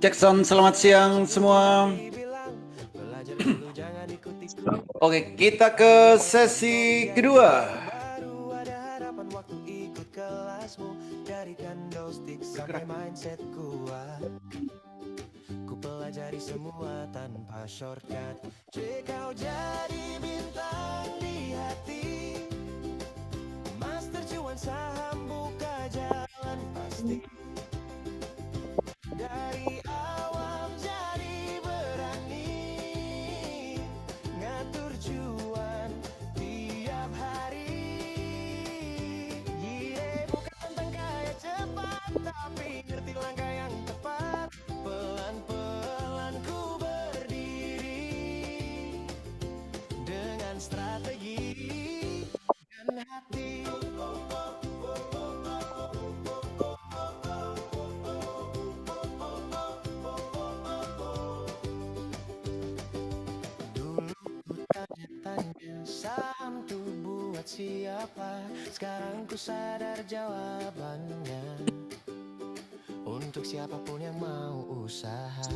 Cek sound, selamat siang semua. Oke, kita ke sesi kedua. Ku pelajari semua tanpa shortcut. Jika kau jadi bintang di hati, Master Cuan saham buka jalan pasti. Dari awam jadi berani, ngatur cuan tiap hari. Yeah, bukan tentang kaya cepat, tapi ngerti langkah yang tepat. Pelan-pelan ku berdiri dengan strategi dan hati. Dulu ku tanya-tanya saham tuh buat siapa. Sekarang ku sadar jawabannya untuk siapapun yang mau usaha.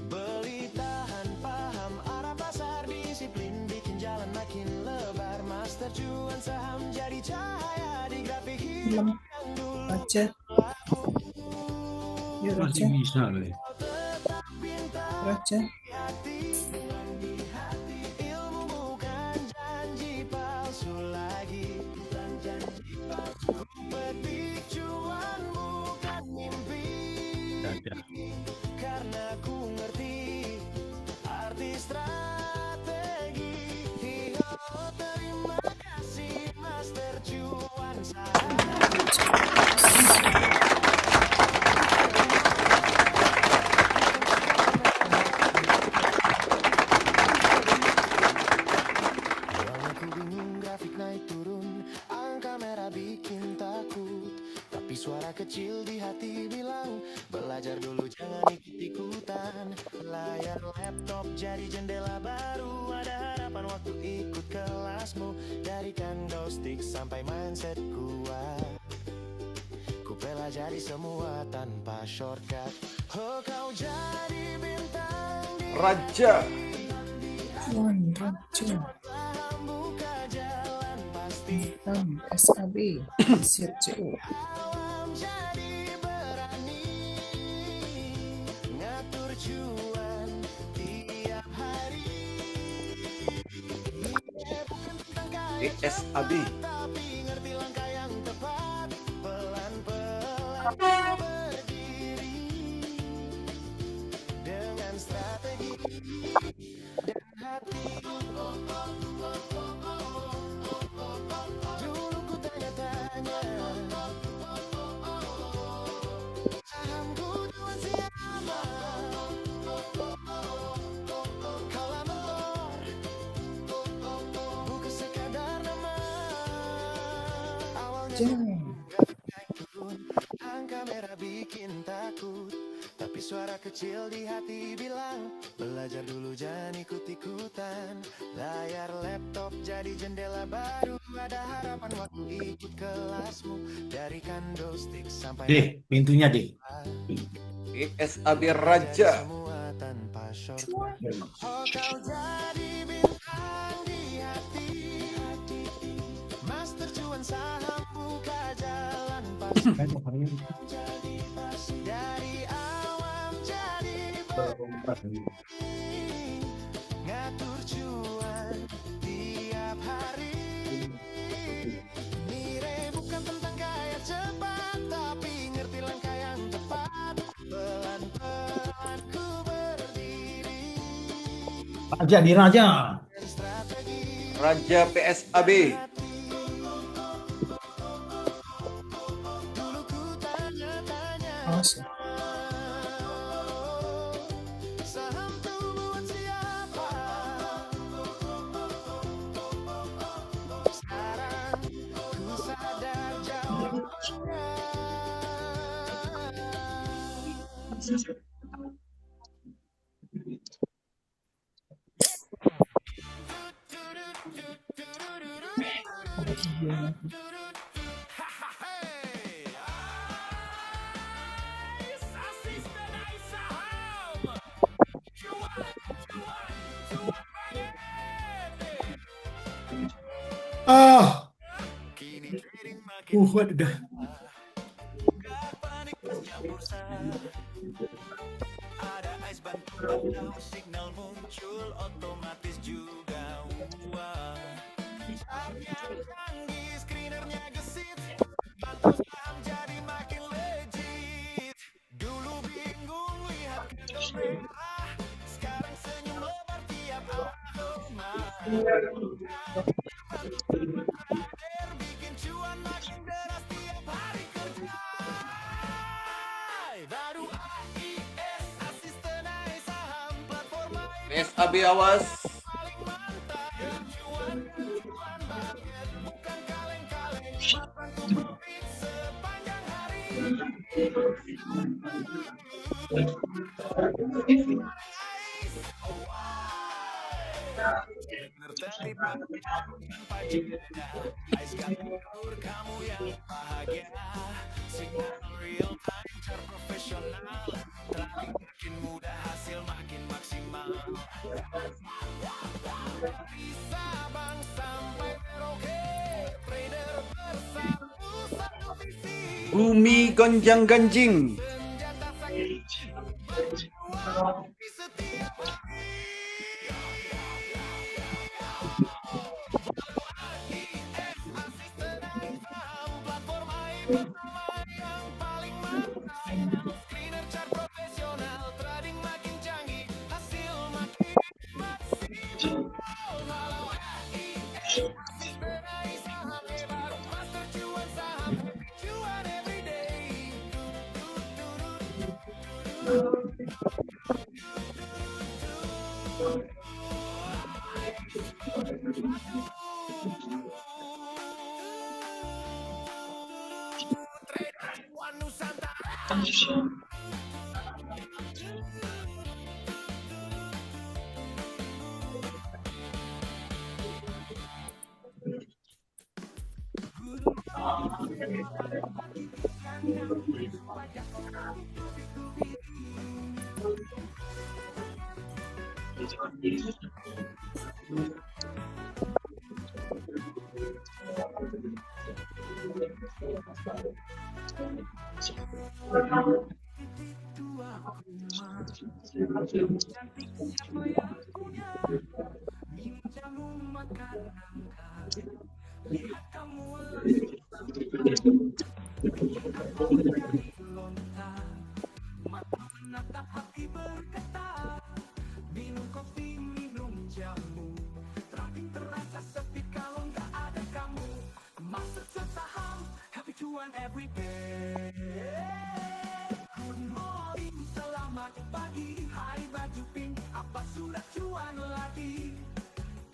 Beli, tahan, paham arah pasar, disiplin bikin jalan makin lebar. Master Cuan saham jadi cahaya di grafik hidup yang dulu Raja. Yuk Raja. Masih bisa loh ya. tetap bintang Raja. di hati. Ilmu bukan janji palsu lagi, bukan janji palsu. Ku petik cuan bukan mimpi, Dadah. karena ku ngerti arti strategi. Oh, terima kasih Master Cuan saham. Awalnya ku bingung grafik naik turun, angka merah bikin takut. Tapi suara kecil di hati bilang, belajar dulu jangan ikut-ikutan. Layar laptop jadi jendela baru, ada harapan waktu ikut kelasmu. Dari candlestick sampai mindset kuat, ku pelajari semua tanpa shortcut. Oh, kau jadi bintang di Raja. Cuan Raja. saham buka jalan pasti. Bintang SAB. Siap CO. Awam jadi berani, ngatur cuan tiap hari. Bukan tentang kaya ESAB. tapi ngerti langkah yang tepat. Pelan-pelan ku berdiri dengan strategi dan hati. Dulu ku tanya-tanya sahamku dengan siapa. Kala mentor, bukan sekadar nama. Awalnya Jeng. naik turun, angka merah bikin takut. Tapi suara kecil di hati bilang, belajar dulu jangan ikut-ikutan. Layar laptop jadi jendela baru, ada harapan waktu ikut kelasmu. Dari candlestick sampai Deh, pintunya deh. ESAB Raja. semua tanpa shortcut. Oh, kau jadi bintang di hati. Master Cuan saham buka jalan pasti. Jadi pasti. Dari awam jadi berani, ngatur cuan tiap hari. Nilai bukan tentang kaya cepat, tapi ngerti langkah yang tepat. Pelan-pelan ku berdiri Raja di Raja. dan strategi Raja PSAB. dulu ku tanya-tanya. Awas. Saham tuh buat siapa? Sekarang ku sadar jawabannya. Ah, waduh. Ada ais batu bau, signal muncul otomatis juga. Wah, chartnya canggih, screenernya gesit, bantu saham jadi makin legit. Dulu bingung lihat candle merah, sekarang senyum lebar tiap aroma. Bikin cuan makin deras tiap hari kerja. Baru AIS, asisten AI saham, platform PSAB awas. paling mantap. Cuan banget, bukan kaleng-kaleng, bantu profit sepanjang hari. Tertib tanpa jeda, Ais ngatur kamu yang bahagia. Signal real time terprofesional, trading makin mudah, hasil makin maksimal. Dari Sabang sampai Merauke, trader bersatu satu visi. Bumi gonjang-ganjing. Senjata sakti berjuang di setiap hari. Asisten AI saham, platform AI pertama yang paling mantap. Screener chart profesional, trading makin canggih, hasil makin maksimal. Halo AIS, asisten AI saham hebat, master cuan saham, cuan everyday. Trader cuan Nusantara. Minum kopi, minum jamu, trading terasa sepi kalau nggak ada kamu. Master cuan saham, happy cuan everyday. Good morning, selamat pagi, hai baju pink, apa sudah cuan lagi?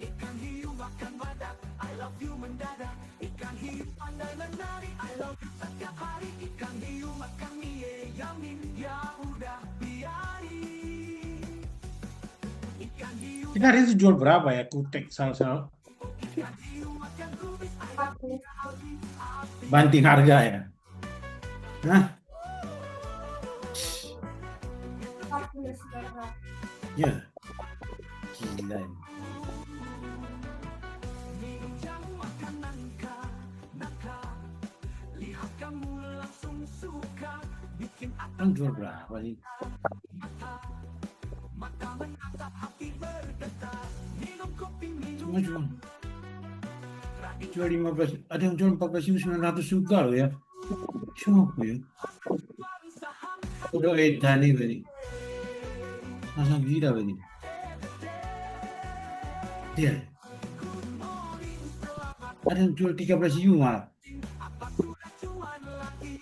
Ikan hiu makan badak, I love you mendadak. Ikan hiu pandai menari, I love you setiap hari. Ikan hiu makan mie, yamin, ya udah biarin. Ikan hiu Kita hari itu jual berapa ya kutek sal-sal? makan rubis, I love you Aldi, Aldi. Banting harga ya? Hah? Ya. Gila ini. Minum jamu makan nangka, nangka. Lihat kamu langsung suka, bikin Kan jual berapa sih? mata menatap, hati berdetak. Minum kopi, minum Cuma jual 15, ada yang jual 14.900 juga loh ya. Siapa ya? saham. Udah edan nih tadi. Masa gila tadi. Iya. Ada yang jual 13 malah. Apa sudah cuan lagi?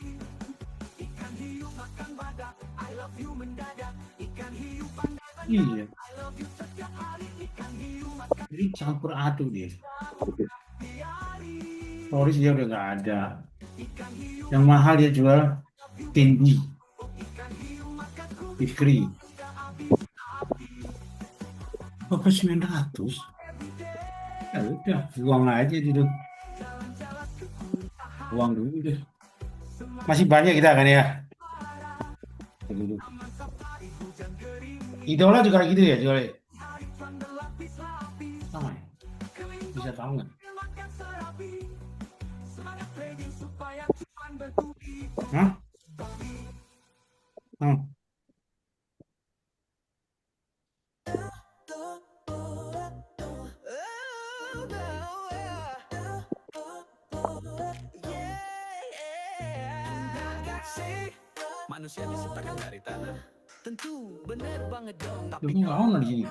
Ikan hiu makan badak, I love you mendadak. Ikan hiu pandai menari, Iya. I love you setiap hari. Ikan hiu makan Jadi campur aduk dia. biari. Floris dia udah nggak ada. Yang mahal dia jual Kendi, Fikri. Apa 900? Ya udah, buang aja dulu. Buang dulu deh. Masih banyak kita kan ya. Dulu. Idola juga gitu ya jualnya. Sama ya? Bisa tahu nggak? Hah? Hmm. Manusia diciptakan dari tanah. Tentu bener banget dong. Lu Tapi nggak on di sini.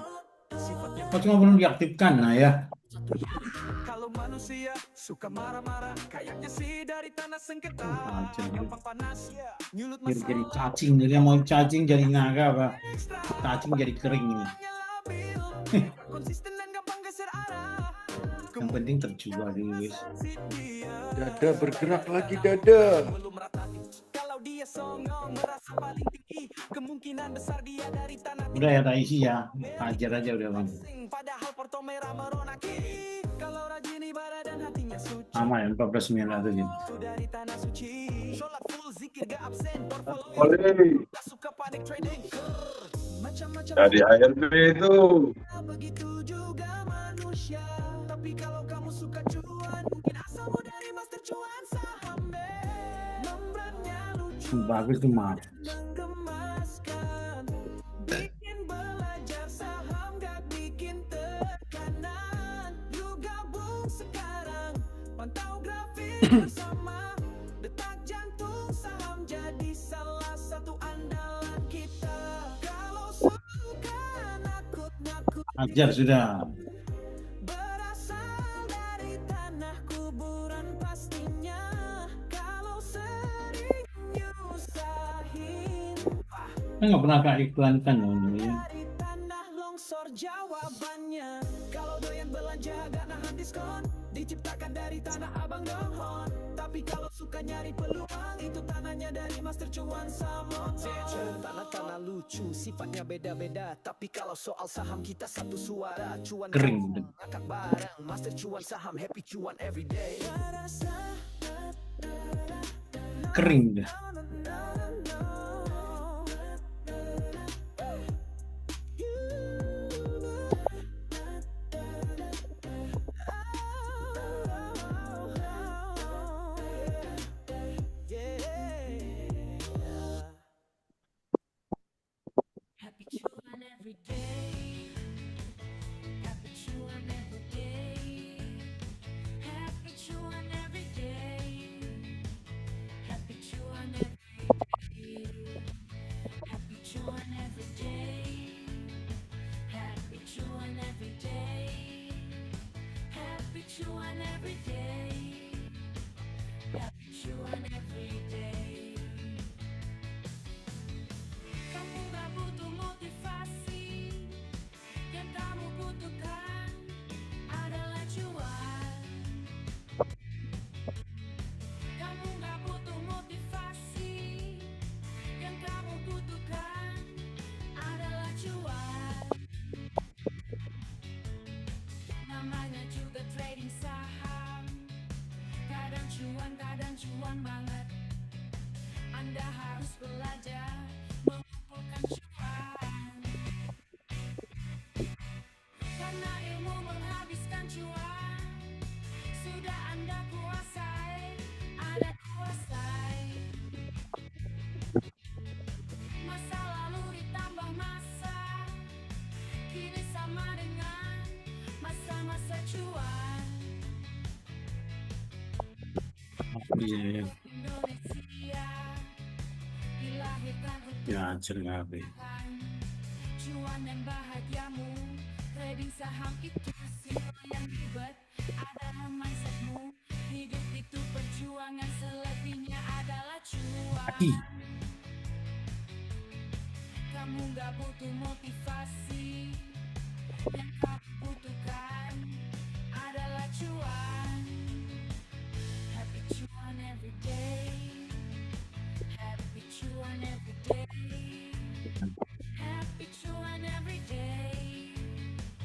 sifatnya Kok cuma belum diaktifkan? Nah ya. kalau manusia suka marah-marah, kayaknya sih dari tanah sengketa. Anjir, Gampang panas, nyulut jadi masalah. cacing. Jadi yang mau cacing jadi naga, Pak. Cacing jadi kering ini. Konsisten dan gampang geser arah. Yang penting terjual dulu, guys. Dada bergerak lagi dada. Belum merata. Kalau dia songong merasa paling tinggi, kemungkinan besar dia dari tanah Udah ya, tak isi ya. Ajar aja udah, Bang. tinggi. Padahal Porto Merah merona kiri. Kalau rajin ibadah dan hatinya suci, Sama ya, 14.900 ini. dari tanah suci. Sholat full zikir gak absen, portfolio Oleh gak suka panik trading. Macam-macam dari ARB itu begitu juga manusia. Tapi kalau kamu suka cuan, mungkin asalmu dari master cuan saham deh. Membrannya lucu Bagus tuh, maaf. menggemaskan, bikin belajar saham gak bikin tekanan. Yuk gabung sekarang, pantau grafik bersama. Detak jantung saham jadi salah satu andalan kita. Kalau suka nakut-nakut Ajar sudah. berasal dari tanah kuburan pastinya. Kalau sering nyusahin Saya nggak pernah kak iklankan loh ini ya. dari tanah longsor jawabannya. Kalau doyan belanja gak nahan diskon, diciptakan dari tanah abang dohon. Tapi kalau suka nyari peluang, itu tanahnya dari master cuan Samon. Tanah-tanah lucu, sifatnya beda-beda. Tapi kalau soal saham kita satu suara. Cuan Kering. ngakak bareng, master cuan saham happy cuan everyday. Kering dah. Happy children every day. Happy children every day. Happy children every day. Happy children every day. Happy children every day. Happy children every day. Happy children every day. Happy children every day. Kamu gak butuh motivasi, yang kamu butuhkan adalah cuan. Kamu gak butuh motivasi, yang kamu butuhkan adalah cuan. Namanya juga trading saham, kadang cuan banget. Anda harus belajar mengumpulkan cuan, karena ilmu menghabiskan cuan sudah Anda kuasai. Anda kuasai masa lalu ditambah masa kini sama dengan masa-masa cuan. Iya, Indonesia dilahirkan untuk ya ajar nggak habis. cuan dan bahagiamu. Trading saham itu simple yang ribet, adalah mindsetmu. Hidup itu perjuangan, selebihnya adalah cuan. Ih, Kamu gak butuh motivasi, yang kamu butuhkan adalah cuan. Happy cuan every day. Happy cuan every day. Happy cuan every day.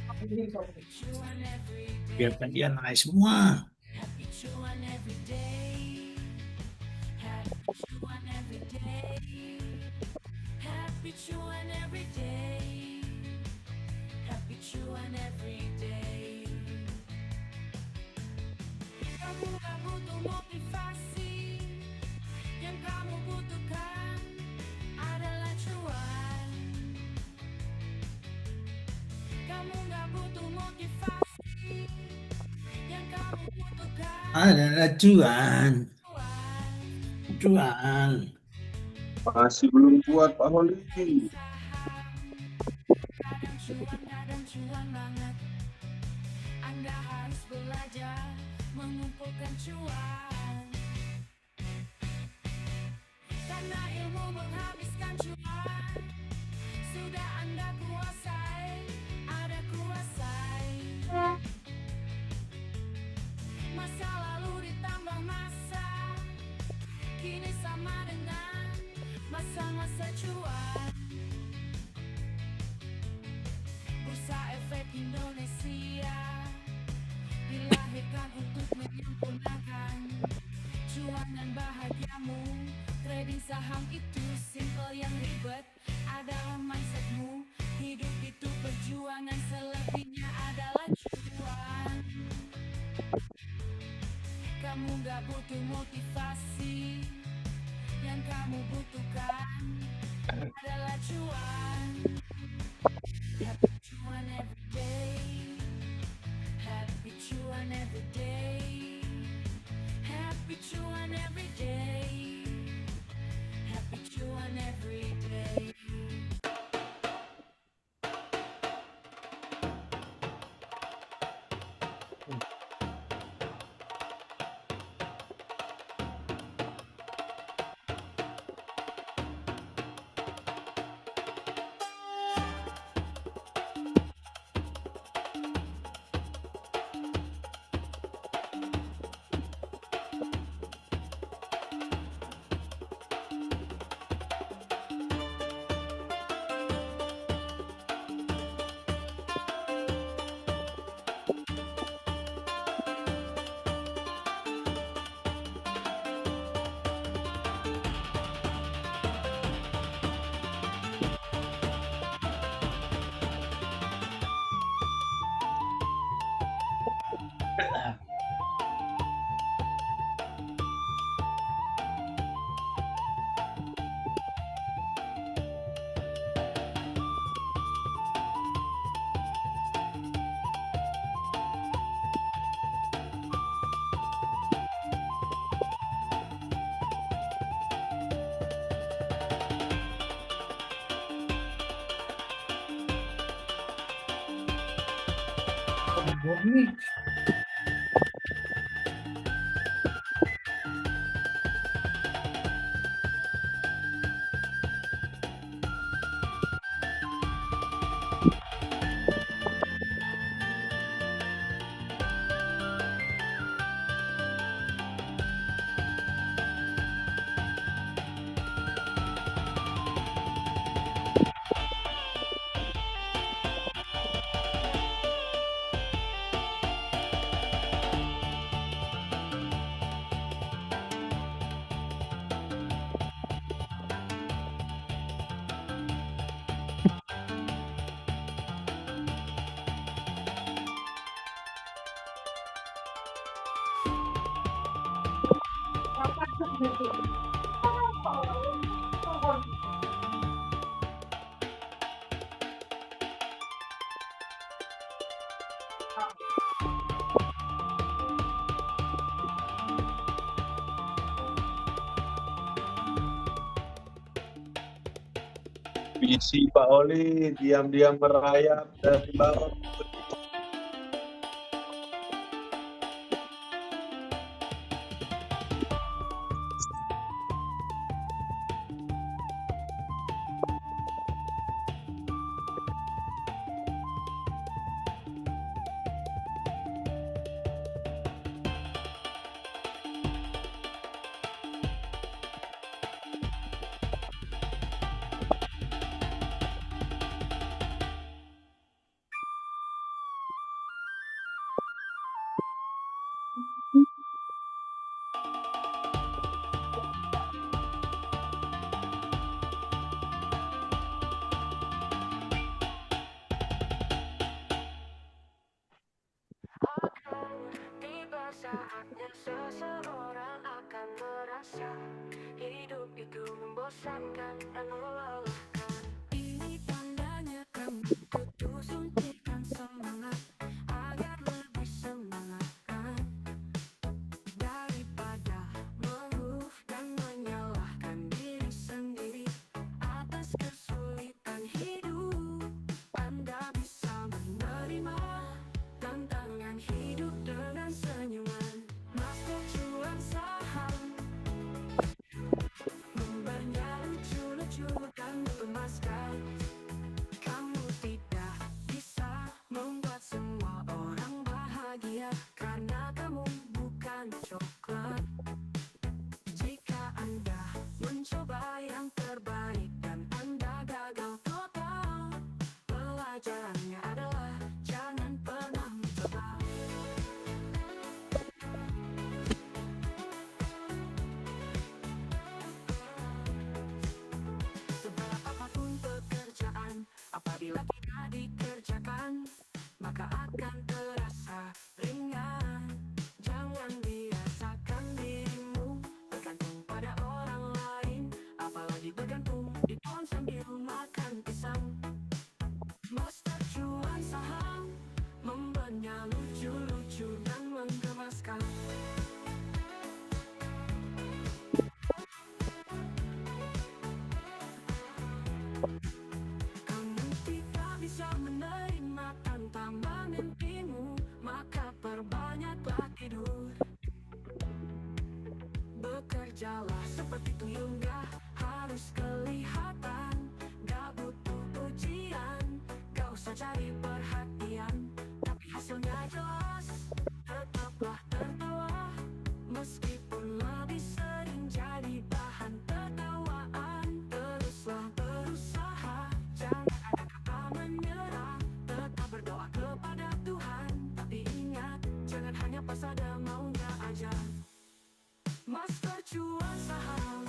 Happy cuan every day. biarkan dia naik semua. Happy cuan every day. Happy cuan every day. Happy cuan every day. Happy cuan every day. Kamu gak butuh motivasi, yang kamu adalah cuan. Cuan. Masih belum kuat Pak Holi. Kadang cuan, kadang cuan banget. Anda harus belajar mengumpulkan cuan. Karena ilmu menghabiskan cuan. Sudah Anda kuasai, ada kuasai. Masa lalu ditambah masa, kini sama dengan masa-masa cuan. Bursa Efek Indonesia dilahirkan untuk menyempurnakan cuan dan bahagiamu. Trading saham itu simple, yang ribet adalah mindsetmu. Hidup itu perjuangan, selebihnya adalah cuan. Kamu gak butuh motivasi, yang kamu butuhkan adalah cuan. Happy cuan every day. Happy cuan every day. Happy cuan every day. Happy cuan every day. Visi Pak Holi diam-diam merayap dari bawah. Tiba saatnya seseorang akan merasa hidup itu membosankan dan melelahkan. Ini tandanya kamu butuh suntikan semangat agar lebih semangat kan. coba yang terbaik dan Anda gagal total. Pelajarannya adalah jangan pernah mencoba. Seberat apapun pekerjaan, apabila tidak dikerjakan, maka akan terasa ringan. Jangan biasakan dirimu bergantung pada orang lain, apalagi bergantung di pohon sambil makan pisang. Master cuan saham, membernya lucu-lucu dan menggemaskan. Kamu tidak bisa menerima tantangan mimpimu, maka perbanyaklah tidur. Bekerjalah seperti tuyul, gak harus kelihatan, gak butuh ujian, gak usah cari perhatian, tapi hasilnya jelas. Tetaplah tertawa, meskipun lebih sering jadi bahan tertawaan. Teruslah berusaha, jangan ada kata menyerah, tetap berdoa kepada Tuhan, tapi ingat, jangan hanya pas ada maunya aja. Master cuan saham,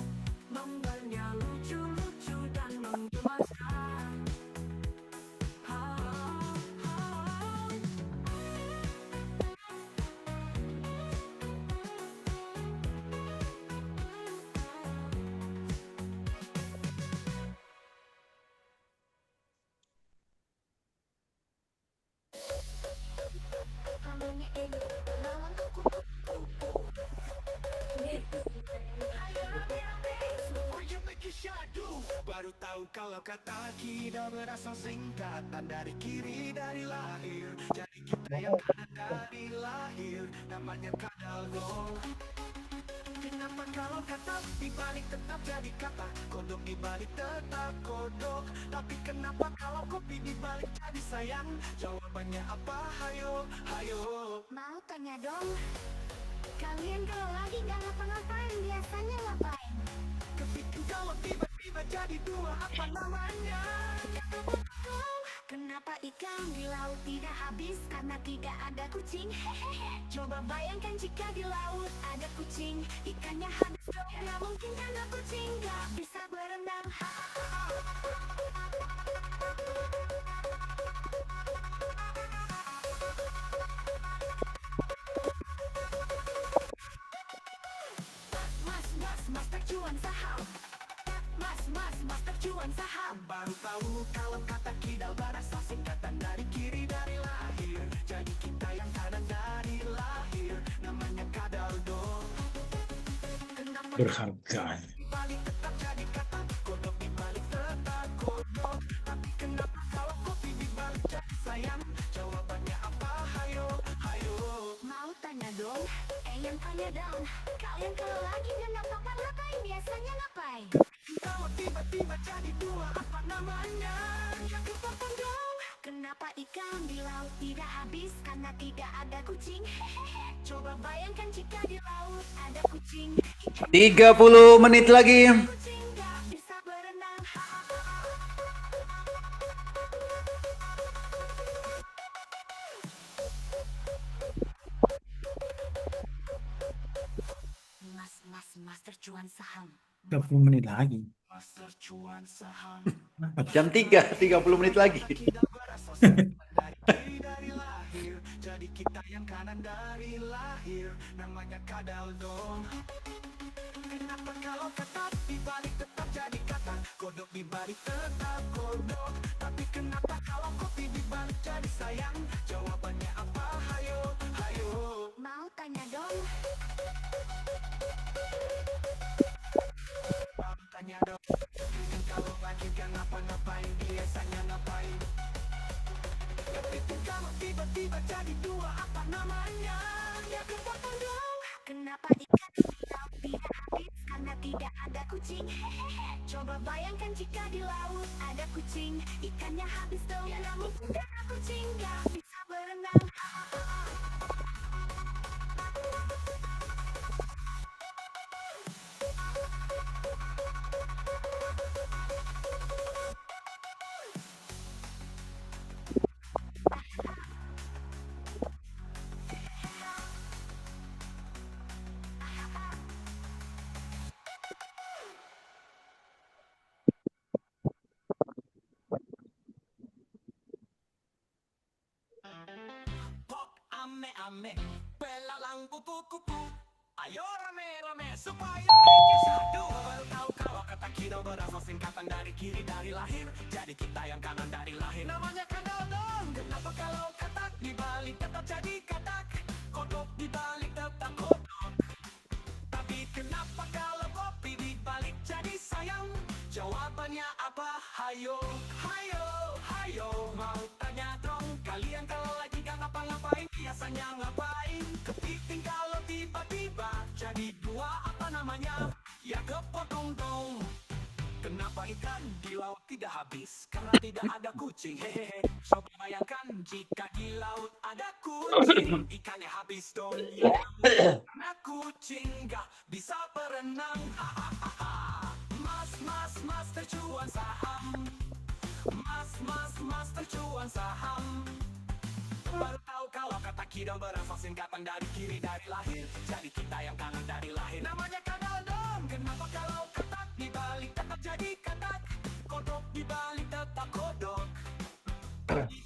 membernya lucu-lucu dan menggemaskan. Baru tahu kalau kata kita berasal singkatan dari kiri dari lahir. Jadi kita yang kanan dari lahir, namanya kadal dong. Kenapa kalau kata dibalik tetap jadi kata, kodok dibalik tetap kodok. Tapi kenapa kalau kopi dibalik jadi sayang? Jawabannya apa? Hayo, hayo. Mau tanya dong, kalian kalau lagi gak ngapa-ngapain biasanya ngapain? Kepiting kalau tiba-tiba jadi dua, apa namanya? Kenapa ikan di laut tidak habis karena tidak ada kucing? Hehehe. Coba bayangkan jika di laut ada kucing, ikannya habis dong. Gak mungkin karena kucing gak bisa berenang. Master cuan saham. Master cuan saham. Baru tahu kalau kata kidal berasal singkatan dari kiri dari lahir. Jadi kita yang kanan dari lahir, namanya kadal dong. Kenapa Berharga. dibalik tetap jadi kata, kodok dibalik tetap kodok. Tapi kenapa kalau kopi dibalik jadi sayang? Jawabannya apa? Hayo, hayo. Mau tanya dong, yang tanya dong, kalian kalau lagi gak ngapa-ngapain biasanya ngapain? Kalau tiba-tiba jadi dua, apa namanya? Yang kepotong dong. Kenapa ikan di laut tidak habis karena tidak ada kucing? Hehehe. Coba bayangkan jika di laut ada kucing, ikan 30 menit lagi. kucing gak bisa berenang. Master cuan saham. 30 menit lagi. Master cuan saham. Jam 3, 30 menit lagi. Kita berasal dari kiri dari lahir. Jadi kita yang kanan dari lahir, namanya kadal dong. Kenapa kalau kata dibalik tetap jadi kata, kodok dibalik tetap kodok. Tapi kenapa kalau kopi dibalik jadi sayang? Jawabannya apa? Hayo, hayo. Mau tanya dong, Mau tanya dong, kan kalau lagi gak ngapa-ngapain biasanya ngapain? Kepiting kalau tiba-tiba jadi dua, apa namanya? Ya kepotong dong. kenapa ikan di laut tidak habis karena tidak ada kucing? Hehehe. Coba bayangkan jika di laut ada kucing, ikannya habis dong. Gak mungkin karena kucing gak bisa berenang. kupu-kupu. Ayo rame-rame supaya bikin satu. Baru tahu kalau kata kido berasal singkatan dari kiri dari lahir. Jadi kita yang kanan dari lahir. Namanya kadal dong. Kenapa kalau katak dibalik tetap jadi katak? Kodok dibalik tetap kodok. Tapi kenapa kalau kopi dibalik jadi sayang? Jawabannya apa? Hayo, hayo, hayo. Mau tanya dong. Kalian kalau lagi gak ngapa-ngapain biasanya ngapain? Kepiting kalau tiba-tiba jadi dua apa namanya? Ya kepotong dong. Kenapa ikan di laut tidak habis? Karena tidak ada kucing. Hehehe. Coba bayangkan jika di laut ada kucing, ikannya habis dong. Ya, karena kucing gak bisa berenang. Hahaha. Mas tercuan saham. Mas tercuan saham. Baru tahu kalau kata kidal berasal singkatan dari kiri dari lahir. Jadi kita yang kanan dari lahir. Namanya kadal dong. Kenapa kalau katak dibalik tetap jadi katak? Kodok dibalik tetap kodok.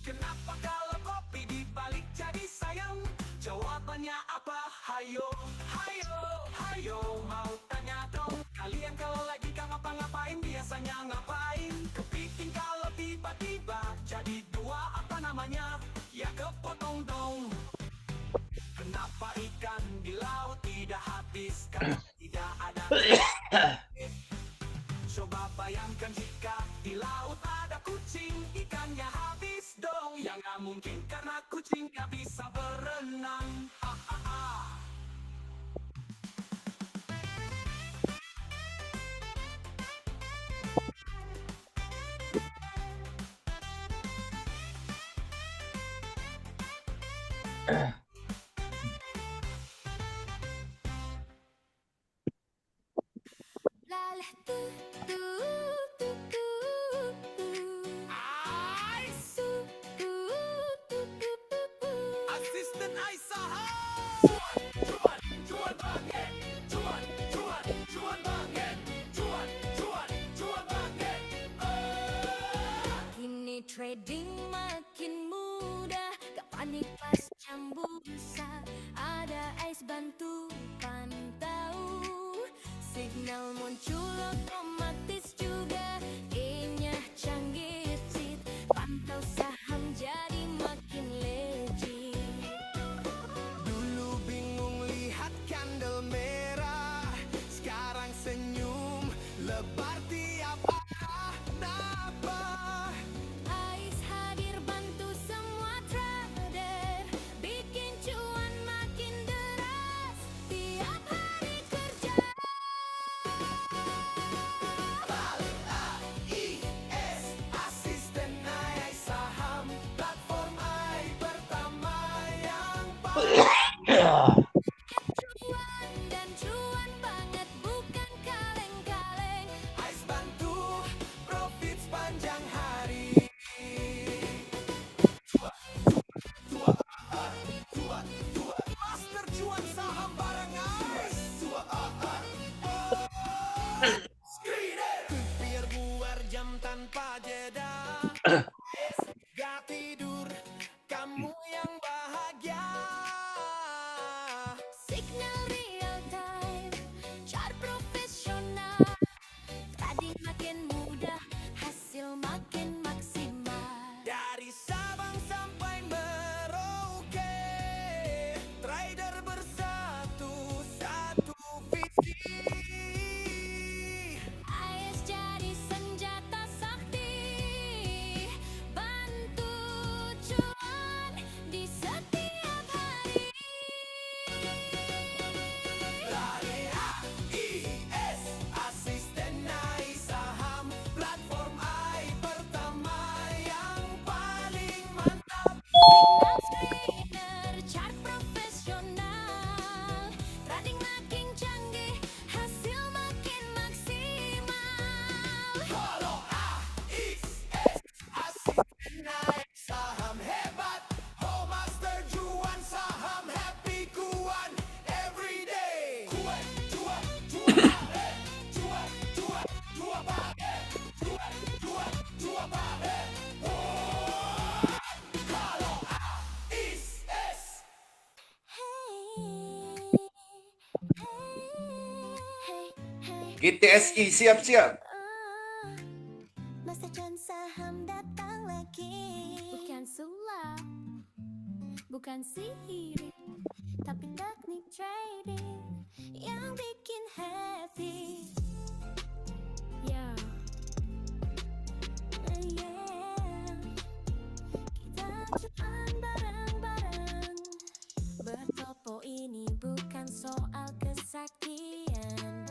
Kenapa kalau kopi dibalik jadi sayang? Jawabannya apa? Hayo, hayo, hayo. Mau tanya dong. Kalian kalau lagi gak ngapa-ngapain biasanya ngapain? Kepiting kalau tiba-tiba jadi dua apa namanya? Ya kepotong dong. Kenapa ikan di laut tidak habis? Karena tidak ada. Coba bayangkan jika di laut ada kucing, ikannya habis dong. Ya nggak mungkin karena kucing nggak bisa berenang. Hahaha. Lalah tu tu tu tu Ais, tu tu tu tu tu tu. asisten Aisyah. Cuan, cuan banget. Cuan, cuan, cuan banget. Cuan, cuan, cuan banget. Kini trading makin mudah, gak panik pas jam bursa. Ada ais bantu pantau, signal muncul otomatis juga. E-nya canggih cheat, pantau saham jadi makin legit. Dulu bingung lihat kandel merah, sekarang senyum lebar tiap arah. Napa? Ais hadir bantu semua trader, bikin cuan makin deras tiap hari kerja. AIS, asisten AI saham, platform AI pertama yang Cuan dan cuan banget bukan kaleng-kaleng. AIS bantu profit sepanjang hari. Master cuan saham bareng AIS. Biar buar jam tanpa jeda. Gak tidur, kamu yang bahagia. Signal real time, chart profesional, trading makin mudah, hasil makin maksimal. Dari Sabang sampai Merauke, trader bersatu, satu visi. AIS jadi senjata sakti, GTSI siap-siap. Masa John saham datang lagi. Bukan sulap, bukan sihir, tapi teknik trading yang bikin happy. Yeah. Kita cuan bareng-bareng. Bertopo ini bukan soal kesaktian,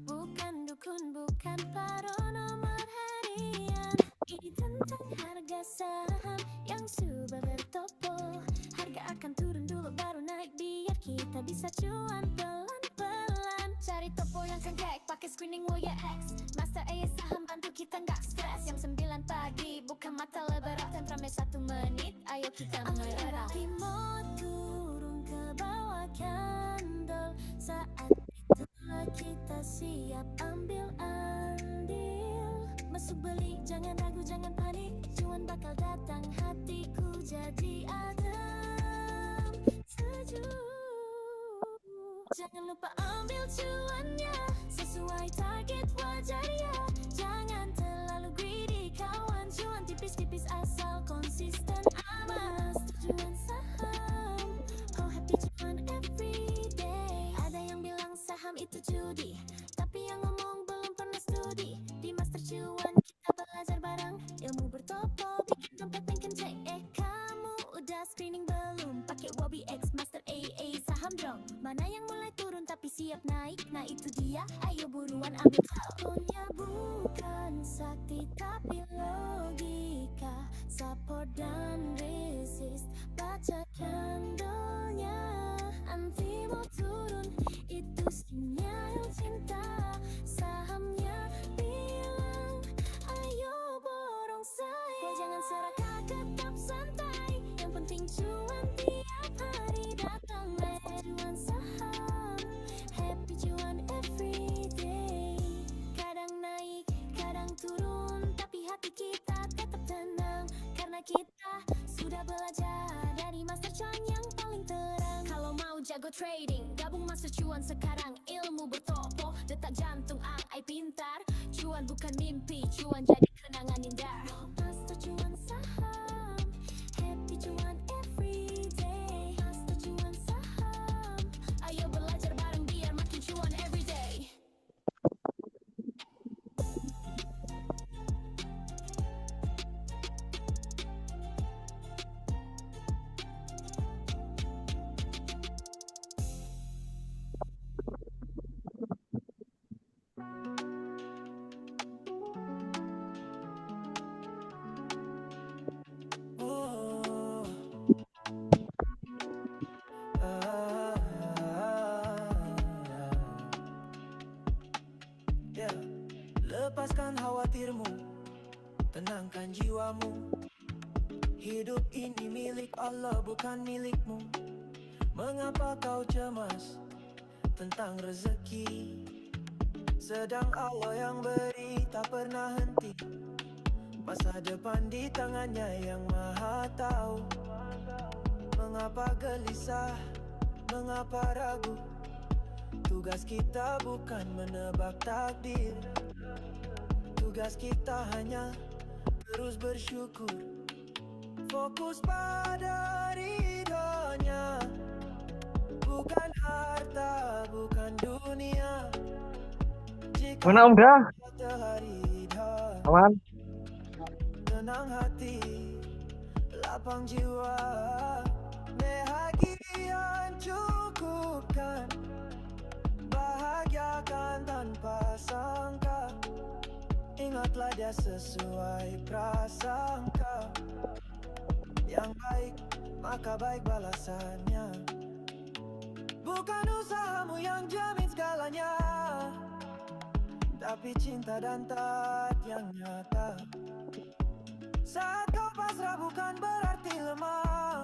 bukan dukun, bukan paranormal harian. Ini tentang harga saham yang sudah bertopo. Harga akan turun dulu baru naik biar kita bisa cuan pelan-pelan. Cari topo yang cengkek, pakai screening Woya X. Master saham bantu kita nggak stres. Jam 9 pagi, buka mata lebaran. Temperame 1 menit, ayo kita mulai erang. Remote turun ke bawah candle. Saat itulah kita siap ambil andil. Masuk beli, jangan ragu, jangan panik. Cuan bakal datang, hatiku jadi adem, sejuk. Jangan lupa ambil cuannya sesuai target wajar ya. Jangan terlalu greedy kawan. Cuan tipis-tipis asal konsisten aman. Tujuan saham, oh happy cuan everyday. Ada yang bilang saham itu judi, tapi yang ngomong belum pernah studi. Di Master Cuan kita belajar bareng. Ilmu bertopo bikin dompet makin kenceng. Kamu udah screening belum? Pakai Wobi X Master AA saham dong. Mana yang mulai turun tapi siap naik? Nah itu dia, ayo buruan ambil. Tokonya bukan sakti tapi logika. Support dan resist, baca candlenya. Anti mau turun, itu sinyal cinta. Sahamnya bilang, ayo borong saya. Jangan serakah, tetap santai. Yang penting cuan tiap hari datang. Cuan saham, happy cuan everyday. Kadang naik, kadang turun, tapi hati kita tetap tenang. Karena kita sudah belajar dari Master Cuan yang paling terang. Kalau mau jago trading, gabung Master Cuan sekarang. Ilmu bertopo, detak jantung ai pintar. Cuan bukan mimpi, cuan jadi kenangan indah. Master Cuan saham, happy cuan everyday. Master Cuan saham, ayo belajar bareng biar makin cuan everyday. Oh, yeah. Lepaskan khawatirmu, tenangkan jiwamu. Hidup ini milik Allah bukan milikmu. Mengapa kau cemas tentang rezeki? Sedang Allah yang beri tak pernah henti. Masa depan di tangannya yang maha tahu. Mengapa gelisah, mengapa ragu? Tugas kita bukan menebak takdir. Tugas kita hanya terus bersyukur. Fokus pada ridhonya, bukan harta, bukan dunia. Jika Mana Om dah? ridha, Aman. tenang hati, lapang jiwa, bahagia cukupkan, bahagiakan tanpa sangka. Ingatlah dia sesuai prasangka. Yang baik, maka baik balasannya. Bukan usahamu yang jamin segalanya, tapi cinta dan taat yang nyata. Saat kau pasrah bukan berarti lemah,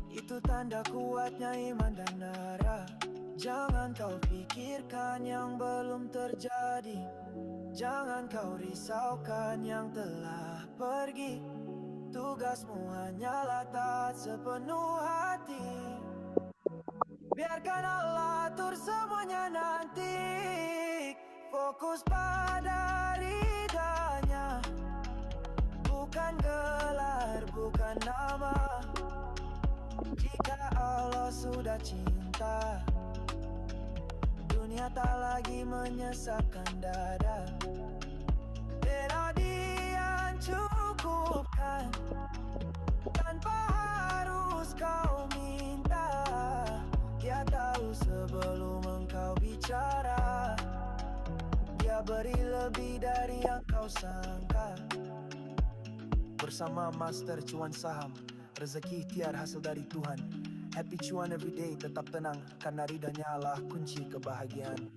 itu tanda kuatnya iman dan nara. Jangan kau pikirkan yang belum terjadi, jangan kau risaukan yang telah pergi. Tugasmu hanyalah taat sepenuh hati. Biarkan Allah atur semuanya nanti. Fokus pada ridhanya, bukan gelar, bukan nama. Jika Allah sudah cinta, dunia tak lagi menyesakkan dada. Melodi yang cukupkan, tanpa harus kau minta. Dia tahu sebelum engkau bicara, dia beri lebih dari yang kau sangka. Bersama Master Cuan Saham, rezeki ikhtiar hasil dari Tuhan. Happy cuan everyday, tetap tenang, karena ridhanya lah kunci kebahagiaan.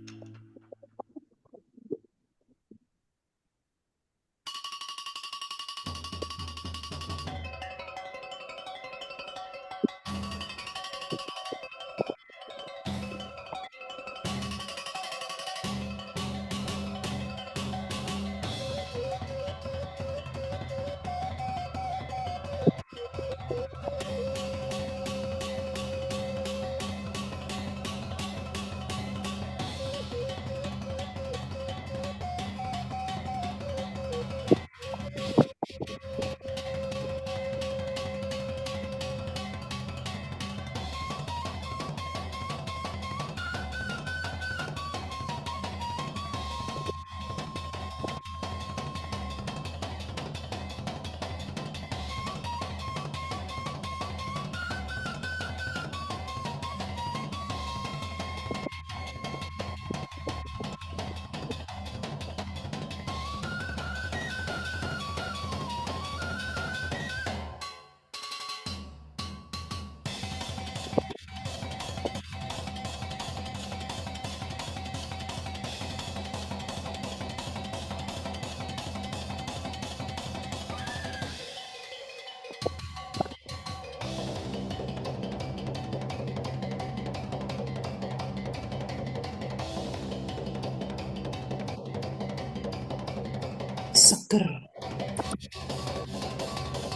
Seger.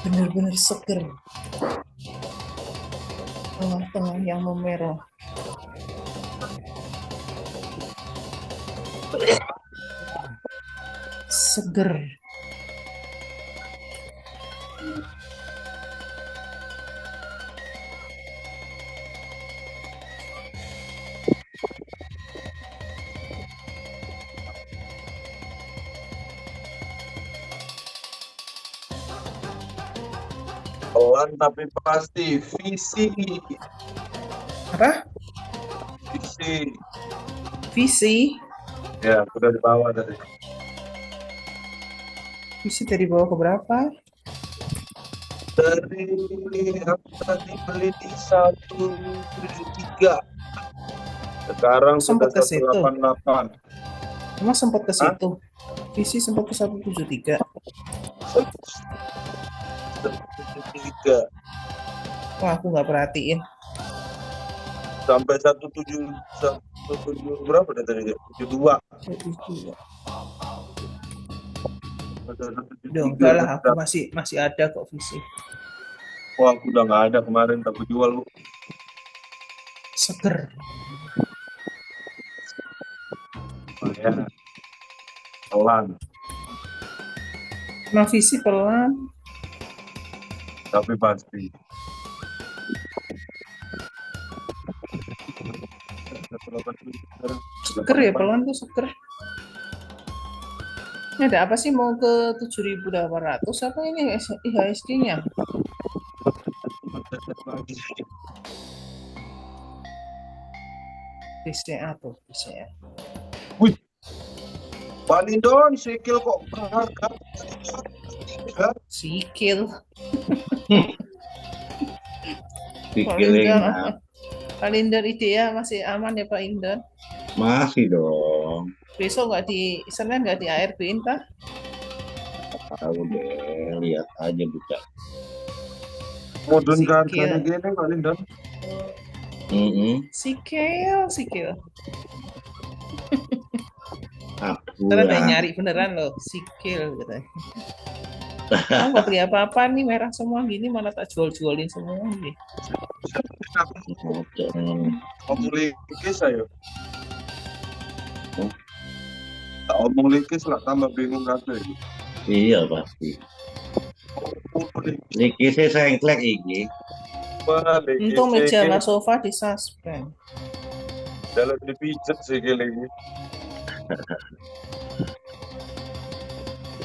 Benar-benar seger. Tengah-tengah yang memerah. Seger. Pelan tapi pasti. Visi. Apa? Visi. Visi. Ya, udah di bawah tadi. Visi dari bawah ke berapa? Dari aku tadi beli di 173. Sekarang sudah Sempat ke situ. 188. Emang sempat ke situ. Visi sempat ke 173. 173 Wah, aku nggak perhatiin. sampai 17 berapa dah tadi? 72. Udah enggak lah, aku masih ada kok visi. Wah, aku udah nggak ada kemarin, aku jual Bu. Seger. Ya. Pelan Nah, visi pelan. tapi pasti. Seger ya, pelan tuh seger. Ini ada apa sih, mau ke 7.800 apa ini IHSG-nya? BCA tuh, BCA. Wih, Palindon sikil kok harga Sikil. Pikirnya Pak Lindon Idea masih aman ya Pak Lindon? masih dong. Besok nggak di Senin nggak di ARB entah? Tahu deh, lihat aja buka. mudun kan Sikil. gini Palindon. Sikil. Aku Beneran yang nyari beneran loh, sikil gitu. Aku nggak beli apa-apa nih, merah semua gini, mana tak jual-jualin semua nih. Mau beli kes ayo. Omong likis lah tambah bingung kabeh. Iya pasti. Niki saya sengklek iki. Wah, likis Untung meja iki sama sofa disuspend. dalam dipijet sih kali ini.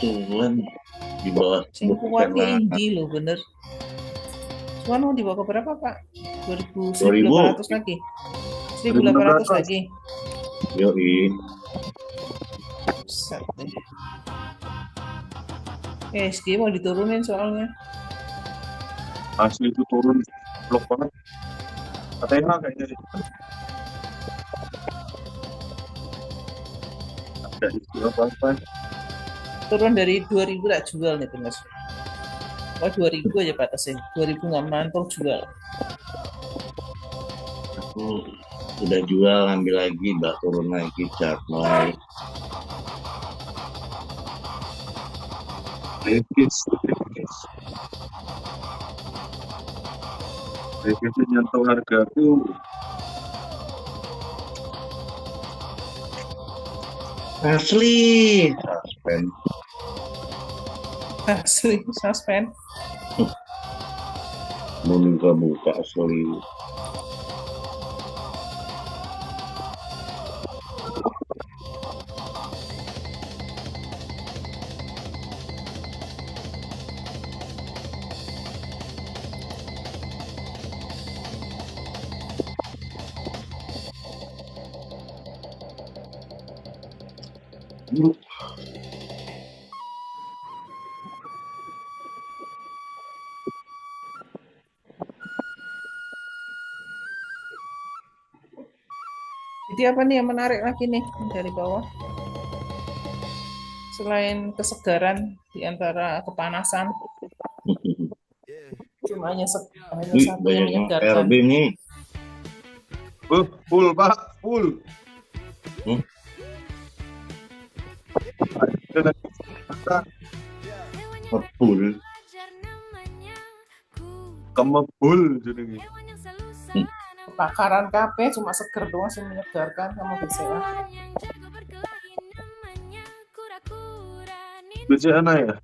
Cuman di bawah Sing kuat bukan lah. Indi loh bener. Cuman mau dibawa ke berapa Pak? 2000. 1.800 lagi. 1.800 lagi. Yoi. Set deh. SG mau diturunin soalnya. Asli itu turun blok banget. ATH kayaknya sih. Ada istilah apa? Turun dari 2.000 tak jual nih Mas. Oh 2.000 aja batasnya. 2.000 nggak mantul jual. Aku udah jual, ambil lagi, mbak turun lagi, chart mulai. Likis. Likis nyentuh harga tuh. Asli. Suspend. Asli suspend. Buka asli. Jadi apa nih yang menarik lagi nih dari bawah? Selain kesegaran di antara kepanasan, cuma hanya Wih, satu banyak yang yang menyegarkan. RB nih. Full Pak, full. Full. Kemebul jenenge. Kebakaran kafe cuma seger doang sih menyegarkan sama BCA. BCA ya?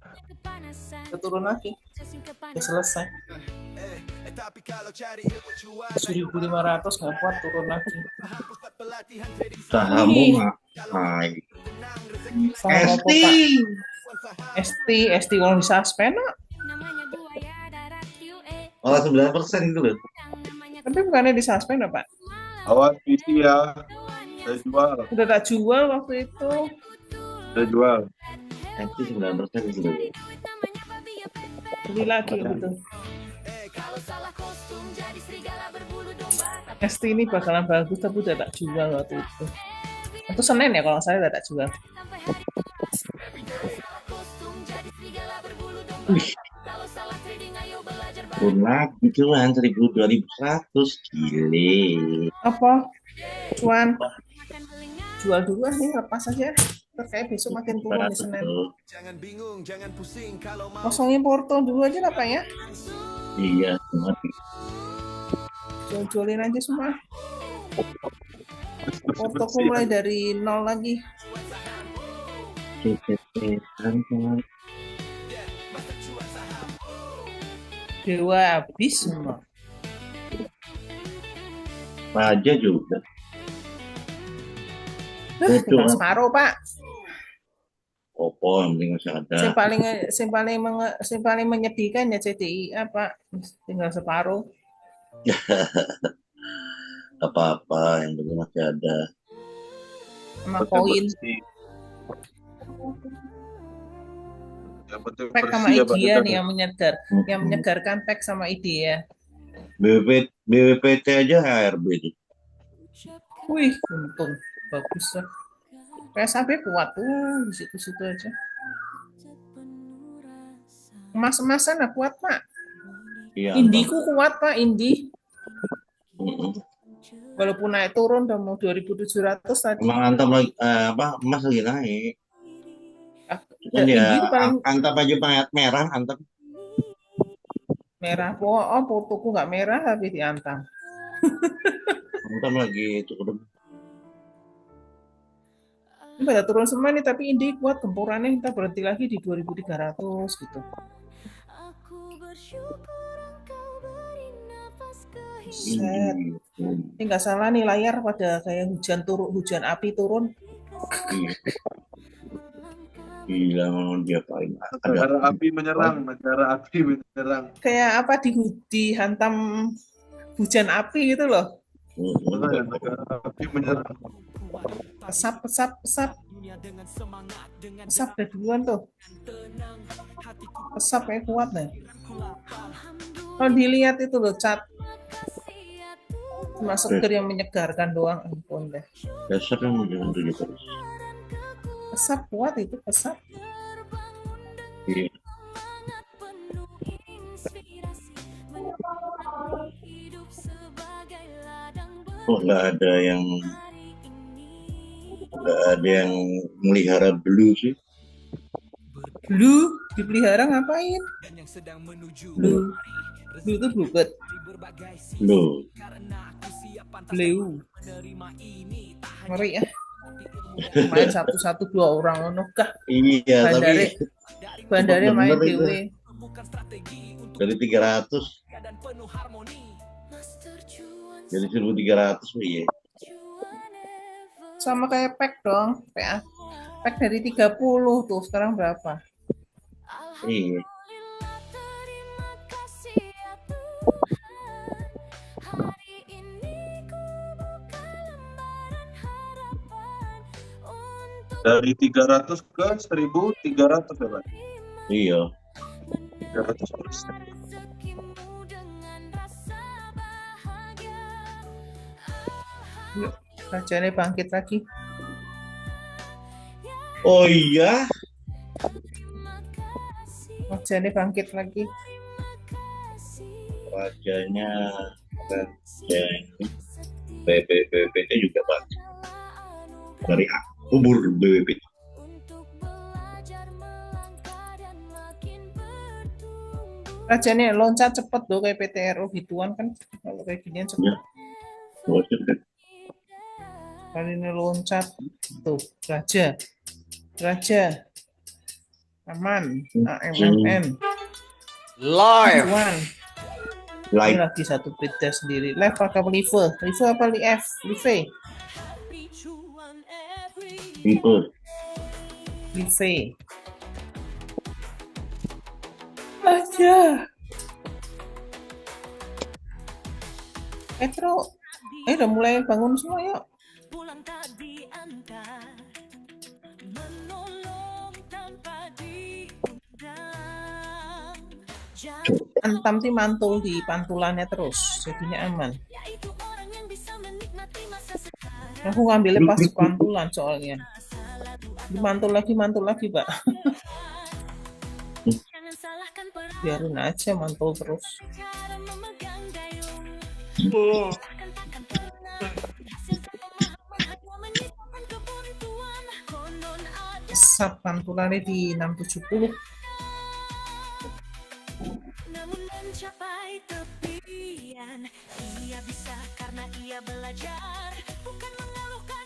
Kita turun lagi. Udah selesai. 1.500 nggak kuat turun lagi. Sahammu naik. Sama ST. ST kalau bisa suspend nak. Oh 9% gitu loh. Tapi bukannya di suspend Pak? Awas PC ya. Saya jual. Udah tak jual waktu itu. Saya jual. ST 9% gitu loh. Beli lagi gitu. ST ini bakalan bagus tapi udah tak jual waktu itu. Itu Senin ya kalau saya udah tak jual. Turun lagi cuman 1.200 gile. Apa? Cuan jual dulu nih lepas aja. Terkait besok makin turun di Senin. Jangan bingung, jangan pusing kalau mau. Kosongin Porto dulu aja lah Pak ya. Iya, mati. Jual-jualin aja semua. Portoku mulai dari nol lagi. Dewa habis semua. Raja juga. Tinggal separuh Pak. Opo yang penting masih ada. Yang paling menyedihkan ya CDI apa? Tinggal separuh. Apa-apa yang penting masih ada. Sama koin. Yang penting Pack sama bersih ya, Pak. Idea nih yang menyegarkan pack sama Idea. BPT aja HRB tuh. Wih, untung bagus lah. PSAB kuat tuh di situ-situ aja. Emas-emasan lah kuat Pak. Iya. Indiku kuat Pak, Indi. Mm-mm. Walaupun naik turun udah mau 2.700 tadi. Emang antam lagi emas lagi naik. Kan Indi dia itu paling antam aja merah, antam. merah. Oh, portoku nggak merah tapi diantam. Antam lagi turun. Ini pada turun semua nih, tapi Indi kuat gempurannya, kita berhenti lagi di 2300 gitu. Set. Ini nggak salah nih layar pada kayak hujan api turun. Iya. Gila, memang dia paling Negara api menyerang, negara api menyerang. Kayak apa dihantam hujan api gitu loh. Makanya negara api menyerang. Pesap. Pesap udah duluan tuh. Pesap kayak kuat nih. Kalau dilihat itu loh cat. Cuma seger yang menyegarkan doang, ampun deh. dasar kan jangan tujuh terus. Pesap kuat itu, pesap. Iya. Oh, nggak ada yang melihara blue sih. Blue dipelihara ngapain? Blue itu bluebird. Blue. Blue. Ngeri ya. Main satu dua orang ono kah? Iya, Bandare main bener itu. dewe. Dari 300 jadi 1.300, iya. Sama kayak pack dong, PA. Pack dari 30 tuh, sekarang berapa? Iya. Dari 300 ke 1.300 ya, Pak? Iya. 300%. Yuk, rajanya bangkit lagi. Oh iya. Rajanya bangkit lagi. Rajanya BPPT juga bagus. Dari kubur BPPT. Rajanya loncat cepet loh kayak PTRO gituan kan. Kalau kayak ginian cepet. Ya. Bosen kan? Kali ini loncat. Tuh, Raja. Aman. AMMM. Live. One. Ini Like lagi satu beda sendiri. Live apa live? Live apa live? Live. people. Live. Aja. Petro. Udah mulai bangun semua yuk. Antam sih mantul di pantulannya terus, jadinya aman. Aku ngambilnya pas pantulan soalnya. Dimantul lagi, Pak. Biarin aja mantul terus. Sap pantulannya di 670. Namun mencapai tepian, ia bisa karena ia belajar, bukan mengeluhkan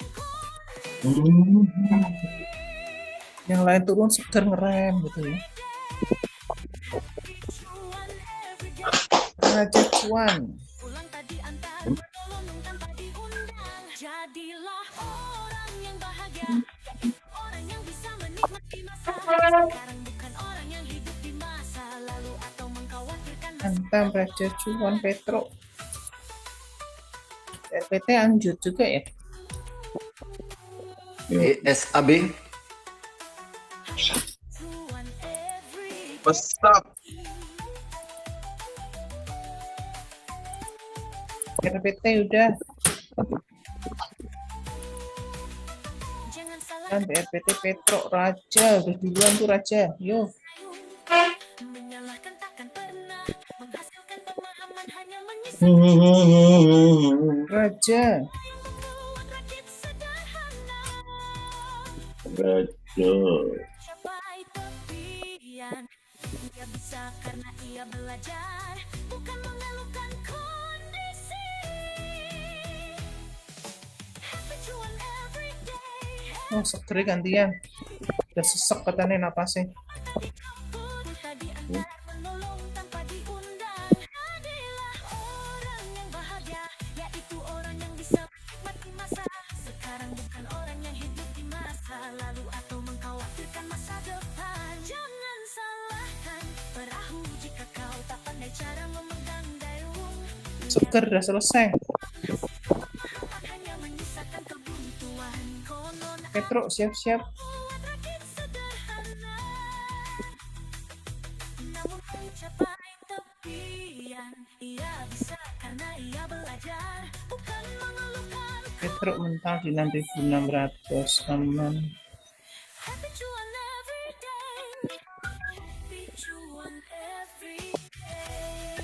Yang lain turun seger ngerem gitu ya. Raja Cuan. pulang tadi antar menolong tanpa diundang. Jadilah orang yang bahagia, orang yang bisa menikmati masa sekarang, bukan orang yang hidup di masa lalu atau mengkhawatirkan masa Antam, Raja Cuan, Petro. RPT anjut juga ya. SAB. tuan every. Pesap. RPT udah. Jangan salah Kan RPT Petro, Raja. Udah duluan tuh Raja. Yo. menyalahkan takkan pernah menghasilkan pemahaman, hanya menyisihkan Raja. pengeluhan rakit sederhana. Raja. Capai tepian, ia bisa karena ia belajar, bukan mengeluhkan kondisi. Happy cuan every day, Oh, seger gantian. Udah sesek katanya napasnya. Tadi antar menolong tanpa diundang. Jadilah orang yang bahagia, yaitu orang yang bisa menikmati masa. Sekarang bukan orang yang hidup di masa lalu atau mengkhawatirkan masa depan. Jangan salahkan perahu jika kau tak pandai cara memegang dayung. Seger udah selesai. Hanya menyisakan kebuntuan. Konon Petro siap-siap. buat rakit sederhana, namun mencapai tepian. Ia bisa karena ia belajar, bukan mengeluhkan. Petro mental di 6.600 aman. Happy cuan every day, happy cuan every day.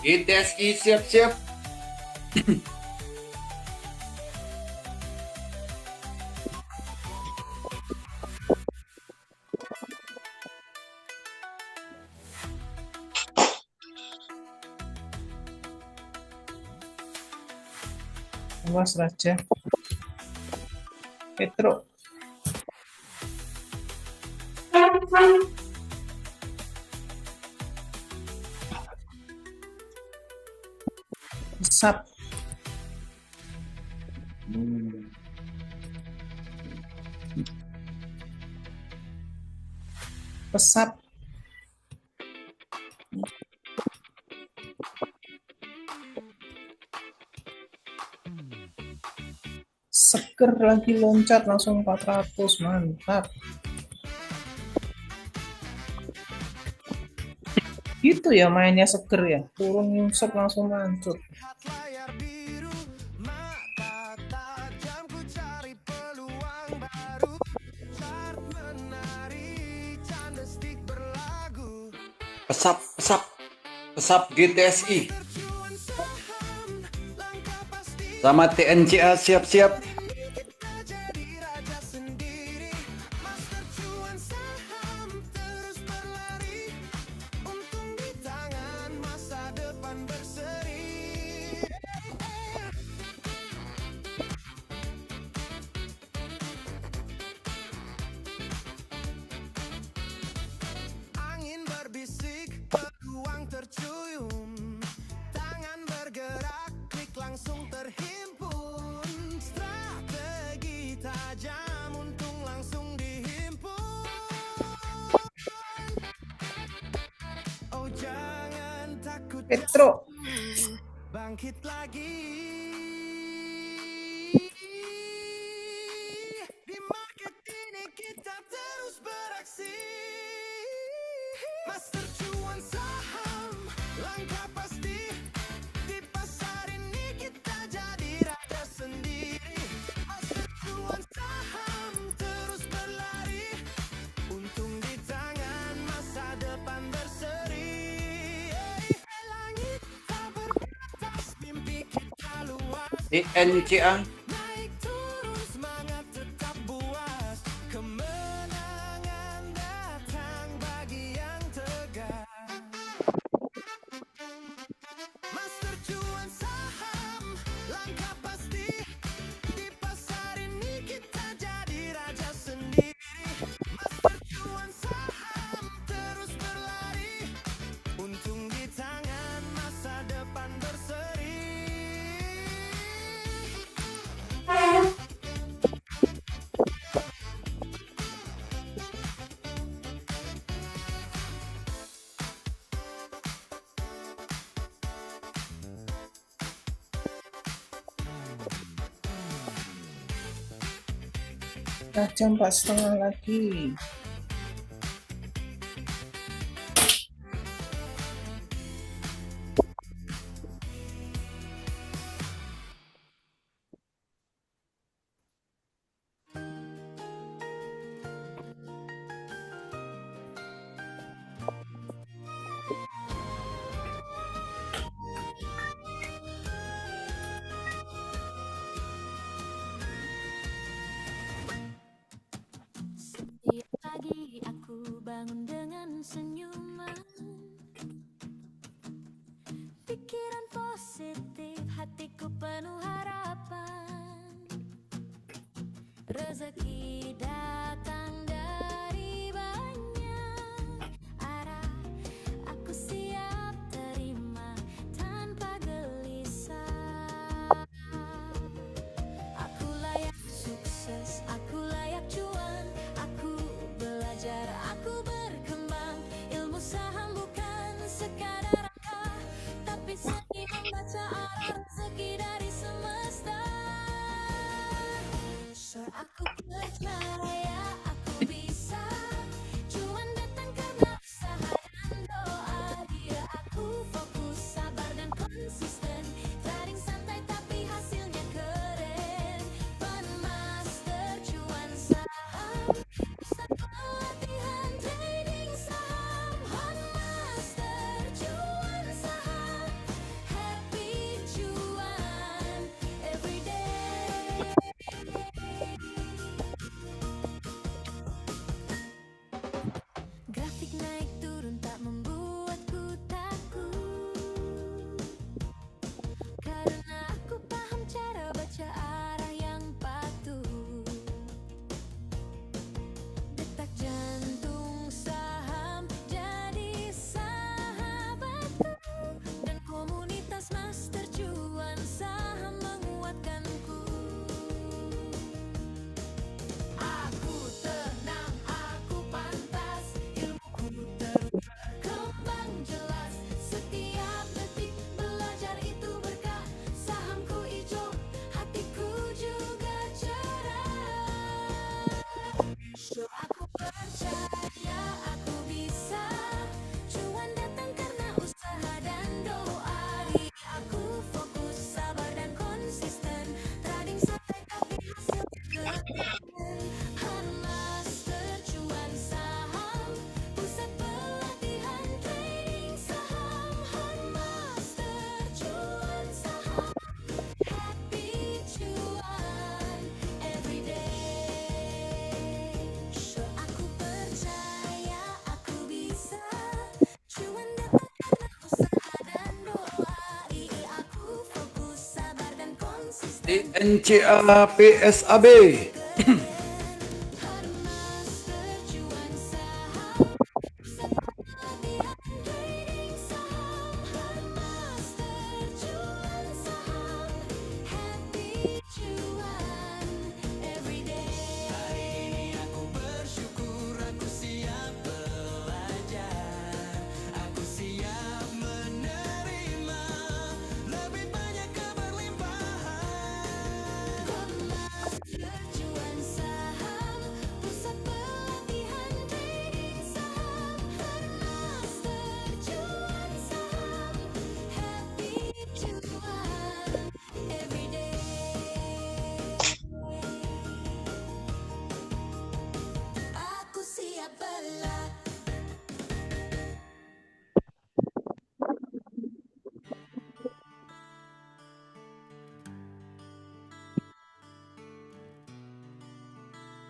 GTSI siap-siap. Awas Raja. Petro. Pesap. Pesap. Seger lagi loncat langsung 400, mantap. Gitu ya mainnya seger ya, turun nyungsep langsung mancut. Lihat layar biru, mata tajam ku cari peluang baru. Chart menari, candlestick berlagu. Pesap GTSI. Tercuan saham, langkah pasti Sama TNCA siap-siap. kita jadi raja sendiri. Master cuan saham terus berlari, untung di tangan masa depan berseri. Angin berbisik, peluang tercuyum, tangan bergerak, klik langsung terhimpun. Strategi tajam, untung langsung dihimpun. Oh jangan takut Petro. bangkit lagi. Di market ini kita terus beraksi. Master cuan saham, langkah pasti. Di pasar ini kita jadi raja sendiri. Master cuan saham terus berlari, untung di tangan masa depan berseri. Langit tak berbatas, mimpi kita luas. TNCA. Naik turun semangat tetap buas. Kemenangan datang bagi yang tegar. Master cuan saham, langkah pasti. Di pasar ini kita jadi raja sendiri. Master cuan saham terus berlari, untung di tangan masa depan berseri. Nah, jam 4:30 lagi. Setiap pagi aku bangun dengan senyuman, pikiran positif, hatiku penuh harapan. Rezeki INCA PSAB.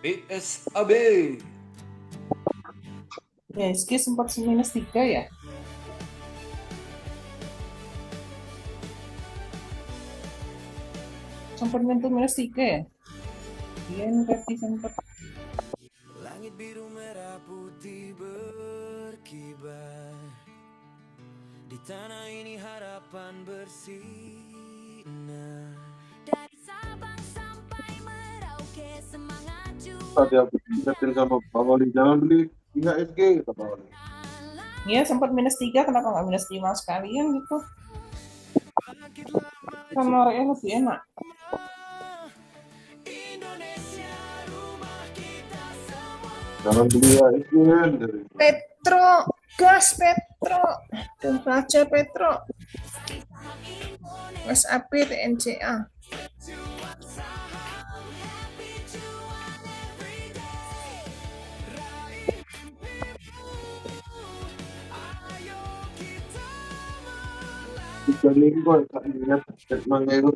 PSAB. PSG sempat -3 ya? Sempat menyentuh -3 ya? Iya, ini tadi sempat. Langit biru merah putih berkibar. Di tanah ini harapan bersinar. Dari Sabang sampai Merauke semangat juang. Tadi aku ingetin sama Bang Oli, jangan beli IHSG, kata Bang Oli. Iya, sempat -3, kenapa nggak -5 sekalian gitu? Kan noreknya lebih enak. Jangan beli IHSG dari Petro, gas Petro, dan Raja Petro. SAP TNCA. tiga minggu tak lihat statementnya itu.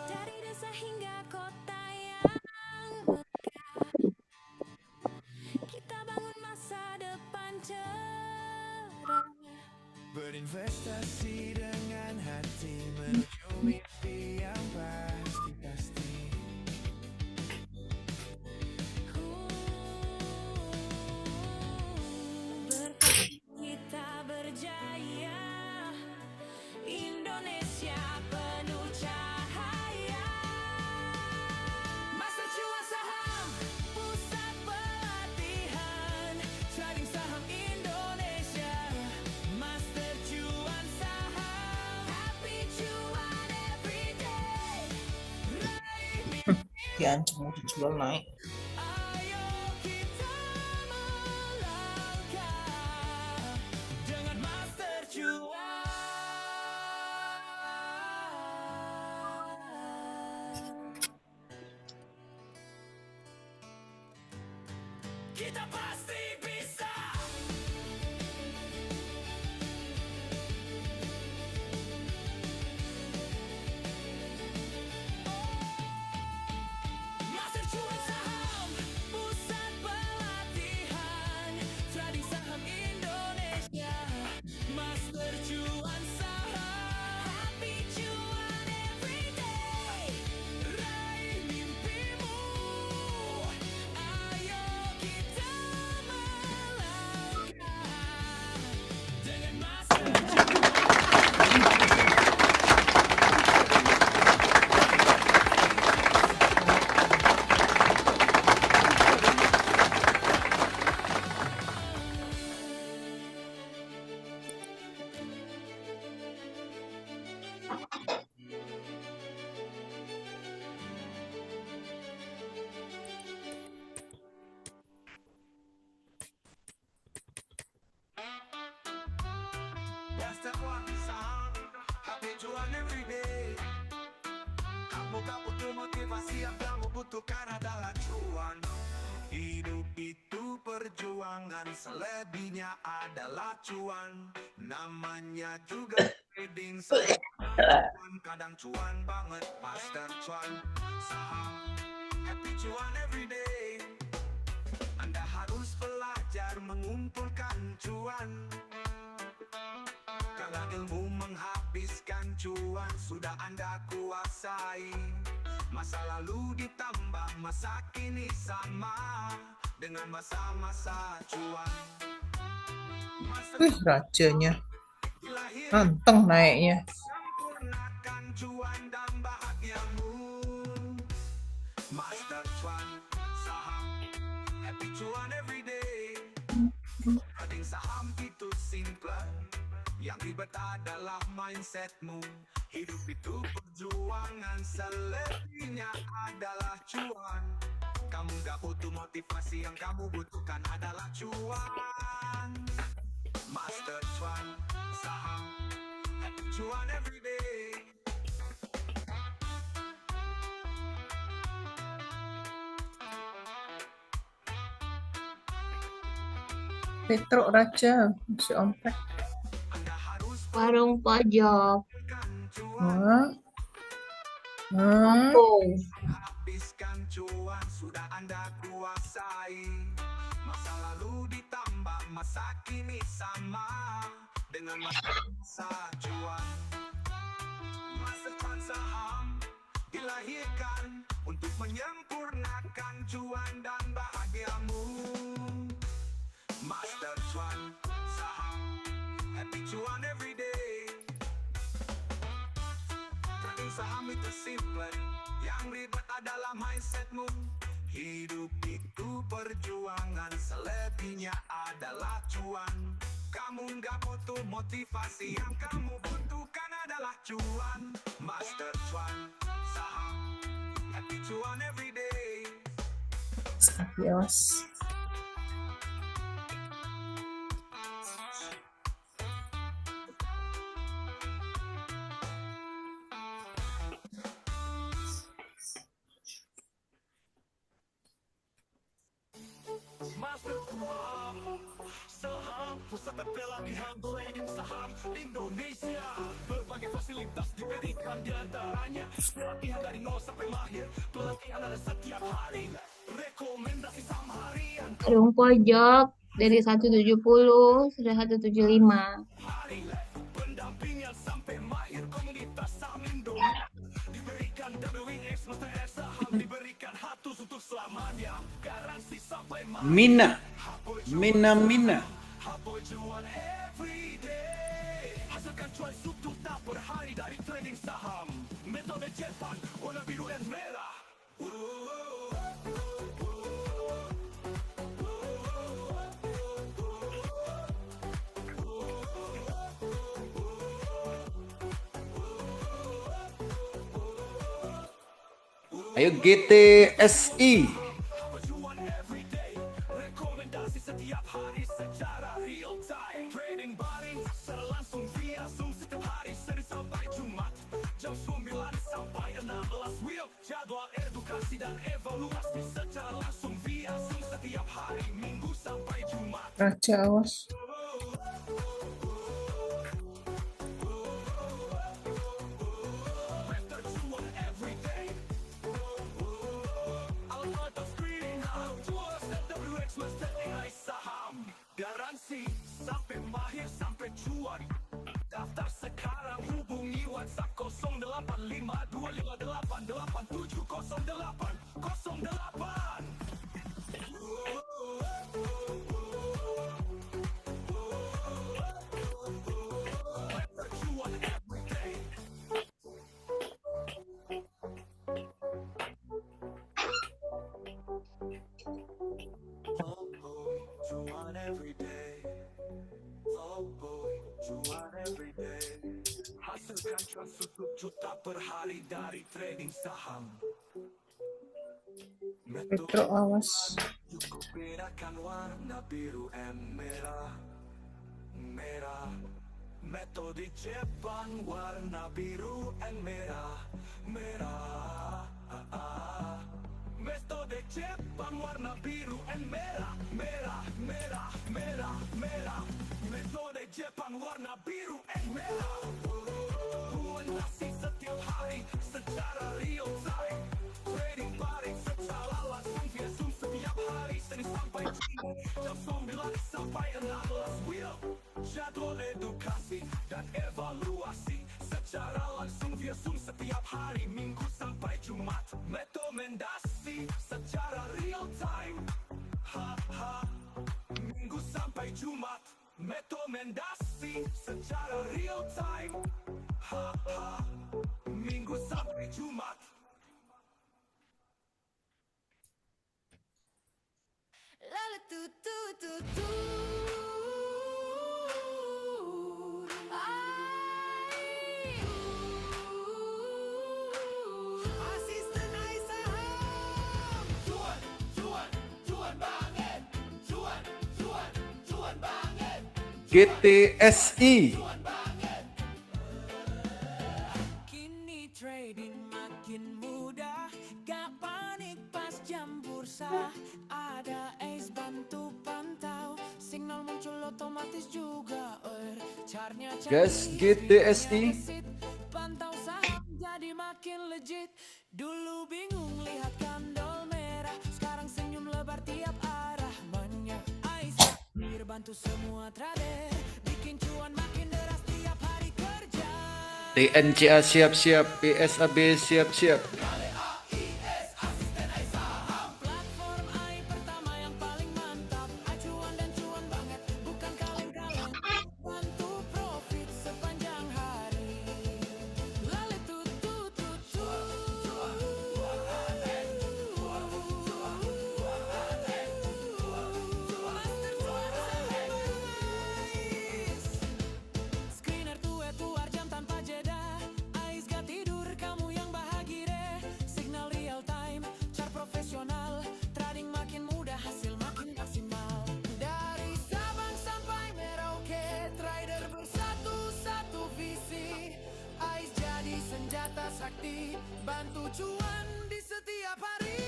Dari desa hingga kota yang megah, kita bangun masa depan cerah. Berinvestasi dengan hati menuju mimpi yang pasti-pasti. Berkat kita berjaya, Indonesia penuh cahaya. Master Cuan Saham, pusat pelatihan trading saham Indonesia. Master Cuan Saham, happy cuan every day. Diancam mau dijual naik. Ayo kita melangkah dengan Master Cuan. Kita pasti bisa. Master Cuan Saham, pusat pelatihan trading saham Indonesia. Master Cuan Saham, happy cuan every day. Raih mimpimu, ayo kita melangkah dengan Master Master Cuan Saham, happy cuan every day. Kamu tak butuh motivasi, yang kamu butuhkan adalah cuan. Hidup itu perjuangan, selebihnya adalah cuan. Namanya juga trading saham. Kadang cuan banget, Master Cuan Saham. happy cuan everyday. Anda harus belajar mengumpulkan cuan. Kalau ilmu menghabiskan cuan sudah Anda kuasai. Masa lalu ditambah masa kini sama dengan masa-masa cuan. Wih, rajanya. Anteng naiknya. Sempurnakan cuan dan bahagiamu. Master cuan saham, happy cuan everyday. Trading saham itu simple, yang ribet adalah mindsetmu. Hidup itu perjuangan, selebihnya adalah cuan. Kamu gak butuh motivasi, yang kamu butuhkan adalah cuan. Master cuan saham, happy cuan everyday. Petro Raja, si ompek. Warung pojok. Hah? Habiskan cuan sudah Anda kuasai. Masa lalu ditambah masa kini sama dengan masa cuan. Masa cuan saham dilahirkan untuk menyempurnakan cuan dan bahagiamu. Master cuan saham, happy cuan everyday. Trading saham itu simple, yang ribet adalah mindsetmu. Hidup itu perjuangan, selebihnya adalah cuan. Kamu nggak butuh motivasi, yang kamu butuhkan adalah cuan. Master cuan saham, happy cuan everyday. Yes. Master saham, saham pusat pelabuhan trading saham Indonesia. Berbagai fasilitas diberikan di antaranya pelatihan dari nol sampai mahir, pelatihan ada setiap hari, rekomendasi saham harian. Warung pojok dari 170 sudah 175. Pendampingan sampai mahir, komunitas saham Indonesia diberikan WX MTS saham, diberikan hatus untuk selamanya, garansi sampai mahir. Mina Haboy cuan everyday. Hasilkan cuan sukses per hari dari trading saham. Metode Jepang, warna biru dan merah. Ayo GTSI. Rekomendasi setiap hari secara real time. Trading bareng secara langsung via Zoom setiap hari, Senin sampai Jumat jam 9 sampai 16 WIB. Jadwal edukasi dan evaluasi secara langsung via Zoom setiap hari, Minggu sampai Jumat. Raja, awas. Garansi sampai mahir sampai cuan. Daftar sekarang, hubungi WhatsApp 0852588708. Cuan everyday. Cuan everyday. Oh boy, cuan everyday. Hasilkan cuan 1 juta per hari dari trading saham. Petro, awas. Cukup bedakan warna biru dan merah. Merah. Metode Jepang, warna biru dan merah. Merah. Metode Jepang, warna biru dan merah. Merah, merah, merah, merah. Metode Jepang, warna biru dan merah. Nasi setiap hari secara real time. Trading bareng secara Jadwal edukasi dan evaluasi secara langsung via Zoom setiap hari Minggu sampai Jumat. Rekomendasi secara real time. Minggu sampai Jumat. Rekomendasi secara real time. Minggu sampai Jumat. Lalu tu Asisten Aisyah. Cuan banget. Cuan banget. GTSI. Kini trading makin mudah, gak panik pas jam bursa. Ada Ace bantu pantau, signal muncul otomatis juga. Chartnya Guys, GTSI. pantau saham jadi makin legit. Dulu bingung lihat kandol merah, sekarang senyum lebar tiap arah. Banyak Ace bantu semua trader, bikin cuan makin deras tiap hari kerja. TNCA siap-siap, PSAB siap-siap. Platform AI pertama yang paling mantap, acuan dan cuan banget, bukan kaleng-kaleng. Bantu profit sepanjang hari. Lalu Screener tuar jam tanpa jeda. Ais gak tidur, kamu yang bahagia deh. Signal real time, chart profesional, trading makin mudah, hasil makin maksimal. Dari Sabang sampai Merauke, trader bersatu satu visi. Ais jadi senjata sakti, bantu cuan di setiap hari.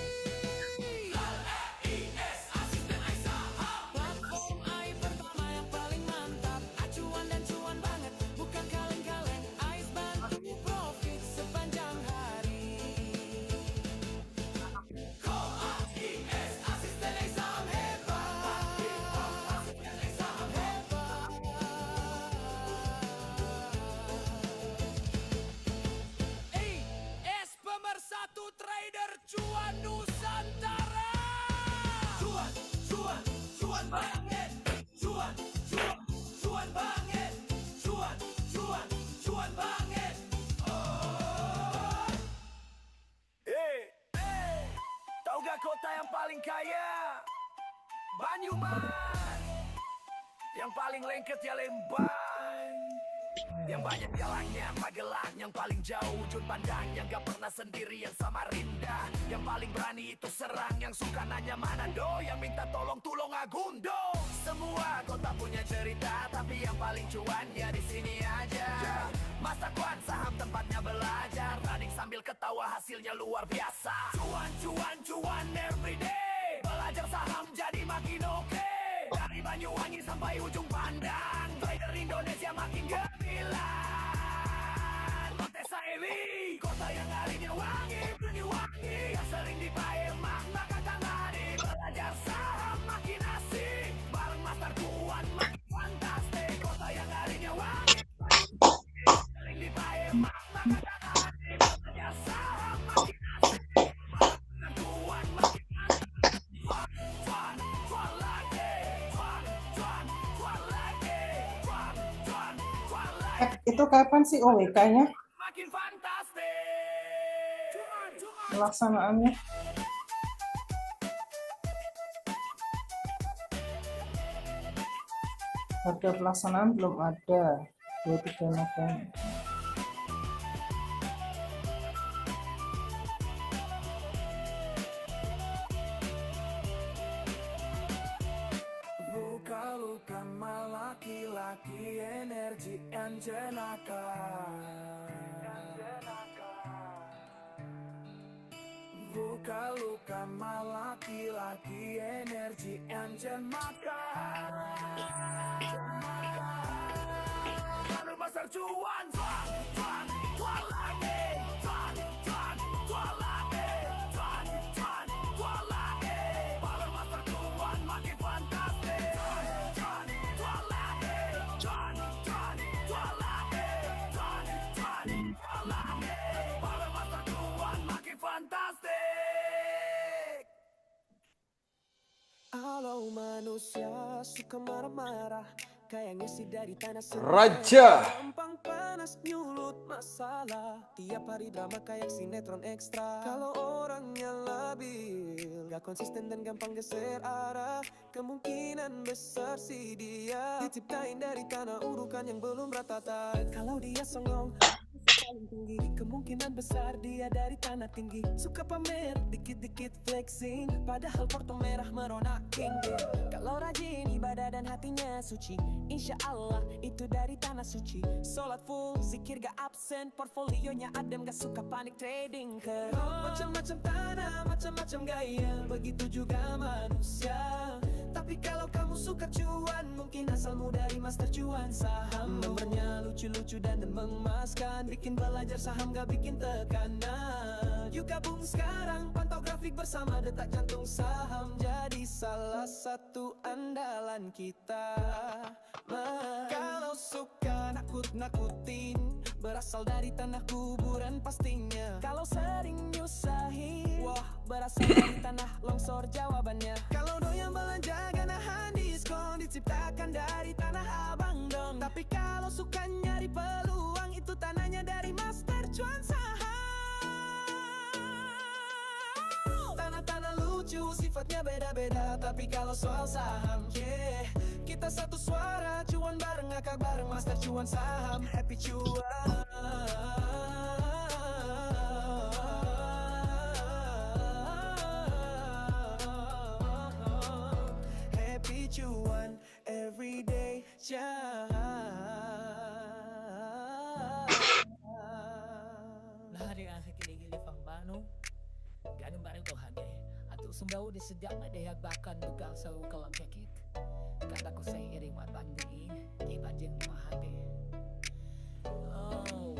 Platform AI pertama yang paling mantap, acuan dan cuan banget, bukan kaleng-kaleng. Ais bantu profit sepanjang hari. Asisten exam hebat. Es pemersatu trader cuan Nusantara. Cuan banget. Cuan banget. Cuan banget. Tahu gak kota yang paling kaya? Banyumas. Yang paling lengket ya Lembang. Yang banyak jalannya Magelang. Yang paling jauh ujung pandang. Yang gak pernah sendirian Samarinda. Yang paling berani itu Serang. Yang suka nanya Manado. Yang minta tolong Tulung Agundo. Semua kota punya cerita, tapi yang paling cuan ya di sini aja. Masa kuan saham tempatnya belajar, trading sambil ketawa hasilnya luar biasa. Cuan everyday. Belajar saham jadi makin oke. Dari Banyuwangi sampai ujung pandang, trader Indonesia makin gemilang. Montesa Ewi, kota yang harinya wangi, yang sering dipakai maka tangani. Belajar saham makin asik, bareng Master Kuan makin fantastik. Kota yang harinya wangi, sering dipakai maka tangani. Belajar saham makin asik, bareng Master Kuan makin Itu kapan sih OWK-nya? makin fantastik. Pelaksanaannya? Harga pelaksanaan belum ada. 23 November. Luka laki-laki energi yang jenaka. Luka laki-laki energi yang jenaka. Baru besar cuan lagi. Cuan lagi. Baru besar cuan makin fantastis. manusia suka marah-marah, kayaknya sih dari tanah sendiri. Raja. Gampang panas nyulut masalah, tiap hari drama kayak sinetron ekstra. Kalau orangnya labil, gak konsisten dan gampang geser arah, kemungkinan besar sih dia diciptain dari tanah urukan yang belum ratata. Kalau dia songong paling tinggi, kemungkinan besar dia dari tanah tinggi. Suka pamer, dikit-dikit flexing, padahal porto merah merona king. Kalau rajin ibadah dan hatinya suci, insya Allah itu dari tanah suci. Sholat full, zikir gak absen, portfolionya adem, gak suka panik trading. Macam-macam tanah, macam-macam gaya, begitu juga manusia. Tapi kalau kamu suka cuan, mungkin asalmu dari master cuan saham. Nomornya lucu-lucu dan mengemaskan, bikin belajar saham gak bikin tekanan. Yuk gabung sekarang, pantau grafik bersama detak jantung saham. Jadi salah satu andalan kita. Kalau suka nakut-nakutin, berasal dari tanah kuburan pastinya. Kalau sering nyusahin, wah berasal dari tanah longsor jawabannya. Kalau doyan belanja gak nahan diskon, diciptakan dari tanah abang dong. Tapi kalau suka nyari peluang, itu tanahnya dari master cuan saham. Tanah-tanah lucu, sifatnya beda-beda, tapi kalau soal saham, yeah, kita satu suara, cuan bareng, ngakak bareng, master cuan saham, happy cuan. Happy cuan, everyday Lahari ang kiligili pang bano, ganun ba rin ito hagi? Ato sumbaw di sedyak na dehag bakan bugang sa ukalang kekit. Kata ko sa iring matandi, iba diyang mahagi. Oh.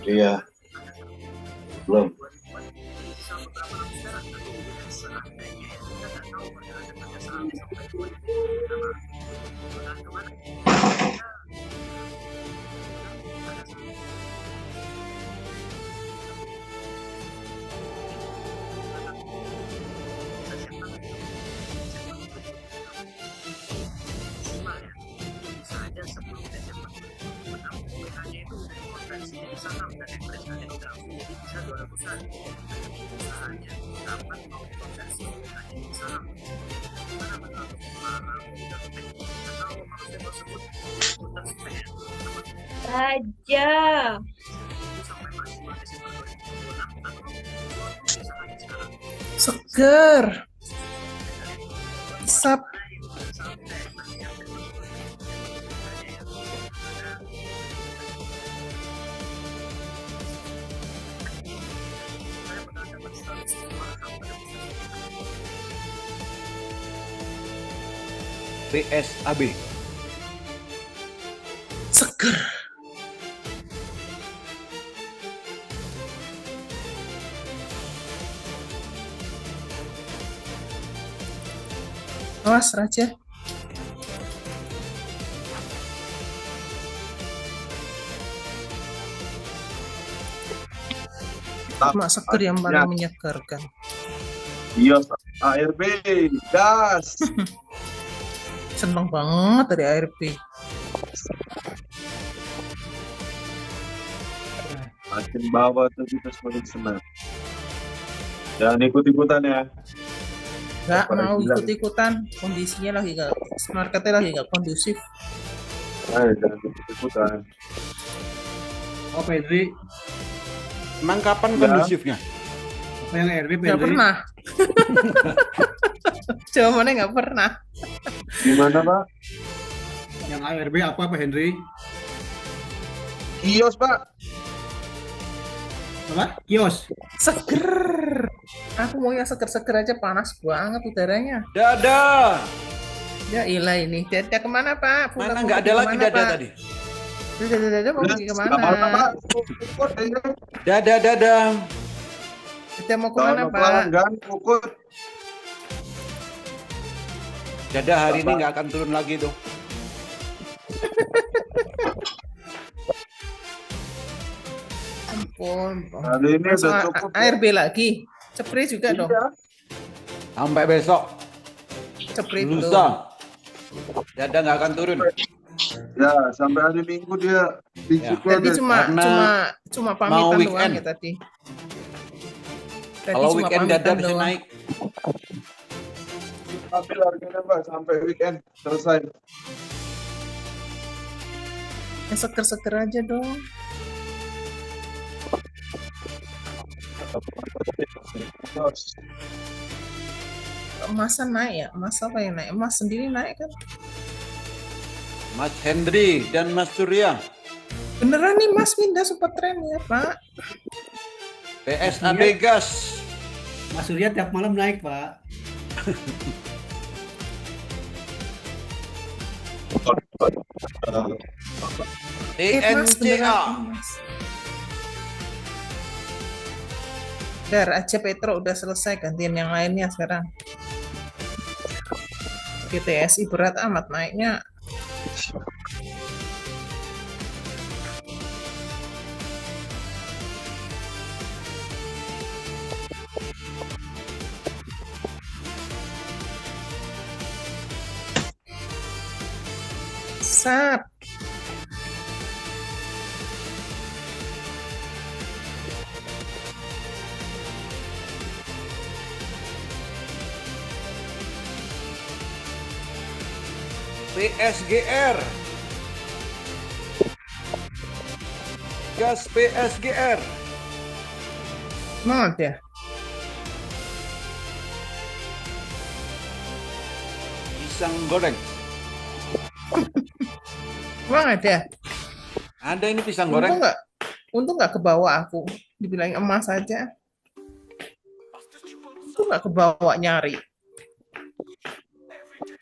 Iya. Belum. Raja. Seger. Sap. PSAB. Seger. Awas Raja. Cuma seger yang paling menyegarkan. Iya, ARB, gas. Seneng banget dari ARB. Makin bawah tuh kita semakin senang. Jangan ikut-ikutan ya. Gak mau ikut-ikutan, kondisinya lagi gak, marketnya lagi gak kondusif. Ayo, jangan ikut-ikutan. Oh, Pedri. Emang kapan Ya. kondusifnya? Apa yang RB, Pedri? Gak pernah. Jawabannya gak pernah. Gimana, Pak? Yang ARB apa, Pak Henry? Kios, Pak. Apa? Kios. Seger. Aku mau yang seger-seger aja, panas banget udaranya. Dada. Ya ilah ini. Dada kemana Pak? Mana Pulang nggak ada pergi lagi kemana, dada Pak? tadi? Dada mau pergi kemana? Nggak apa-apa, Pak. Ikut aja. Dada. Dada mau Tahun kemana Pak? pelanggan, ikut. Jadah hari ini nggak akan turun lagi tuh. Ampun. Hari ini Masuk udah cukup. ARB lagi. Cepri juga dong. Iya. Sampai besok. Cepri dulu. Lusa. Jadah nggak akan turun. Ya, sampai hari Minggu dia Ya. Tadi Karena cuma mau pamitan doang weekend. ya tadi. Kalau cuma weekend pamitan Jadah bisa doang. naik. stabil harganya Pak sampai weekend selesai. Yang seger-seger aja dong. Emasan naik ya? Emas apa yang naik? Emas sendiri naik kan? Mas Hendri dan Mas Surya. Beneran nih Mas pindah super trend ya Pak? PSAB gas. Mas Surya tiap malam naik, Pak. Mas, beneran TNCA. Mas. Dar aja Petro udah selesai, gantian yang lainnya sekarang. GTSI berat amat naiknya. Sap. PSGR. Gas PSGR. Mau ya? Pisang goreng. Emang ada? Ada ini pisang goreng. Untung nggak ke bawah aku. Dibilangin emas aja. Untung nggak ke bawah nyari.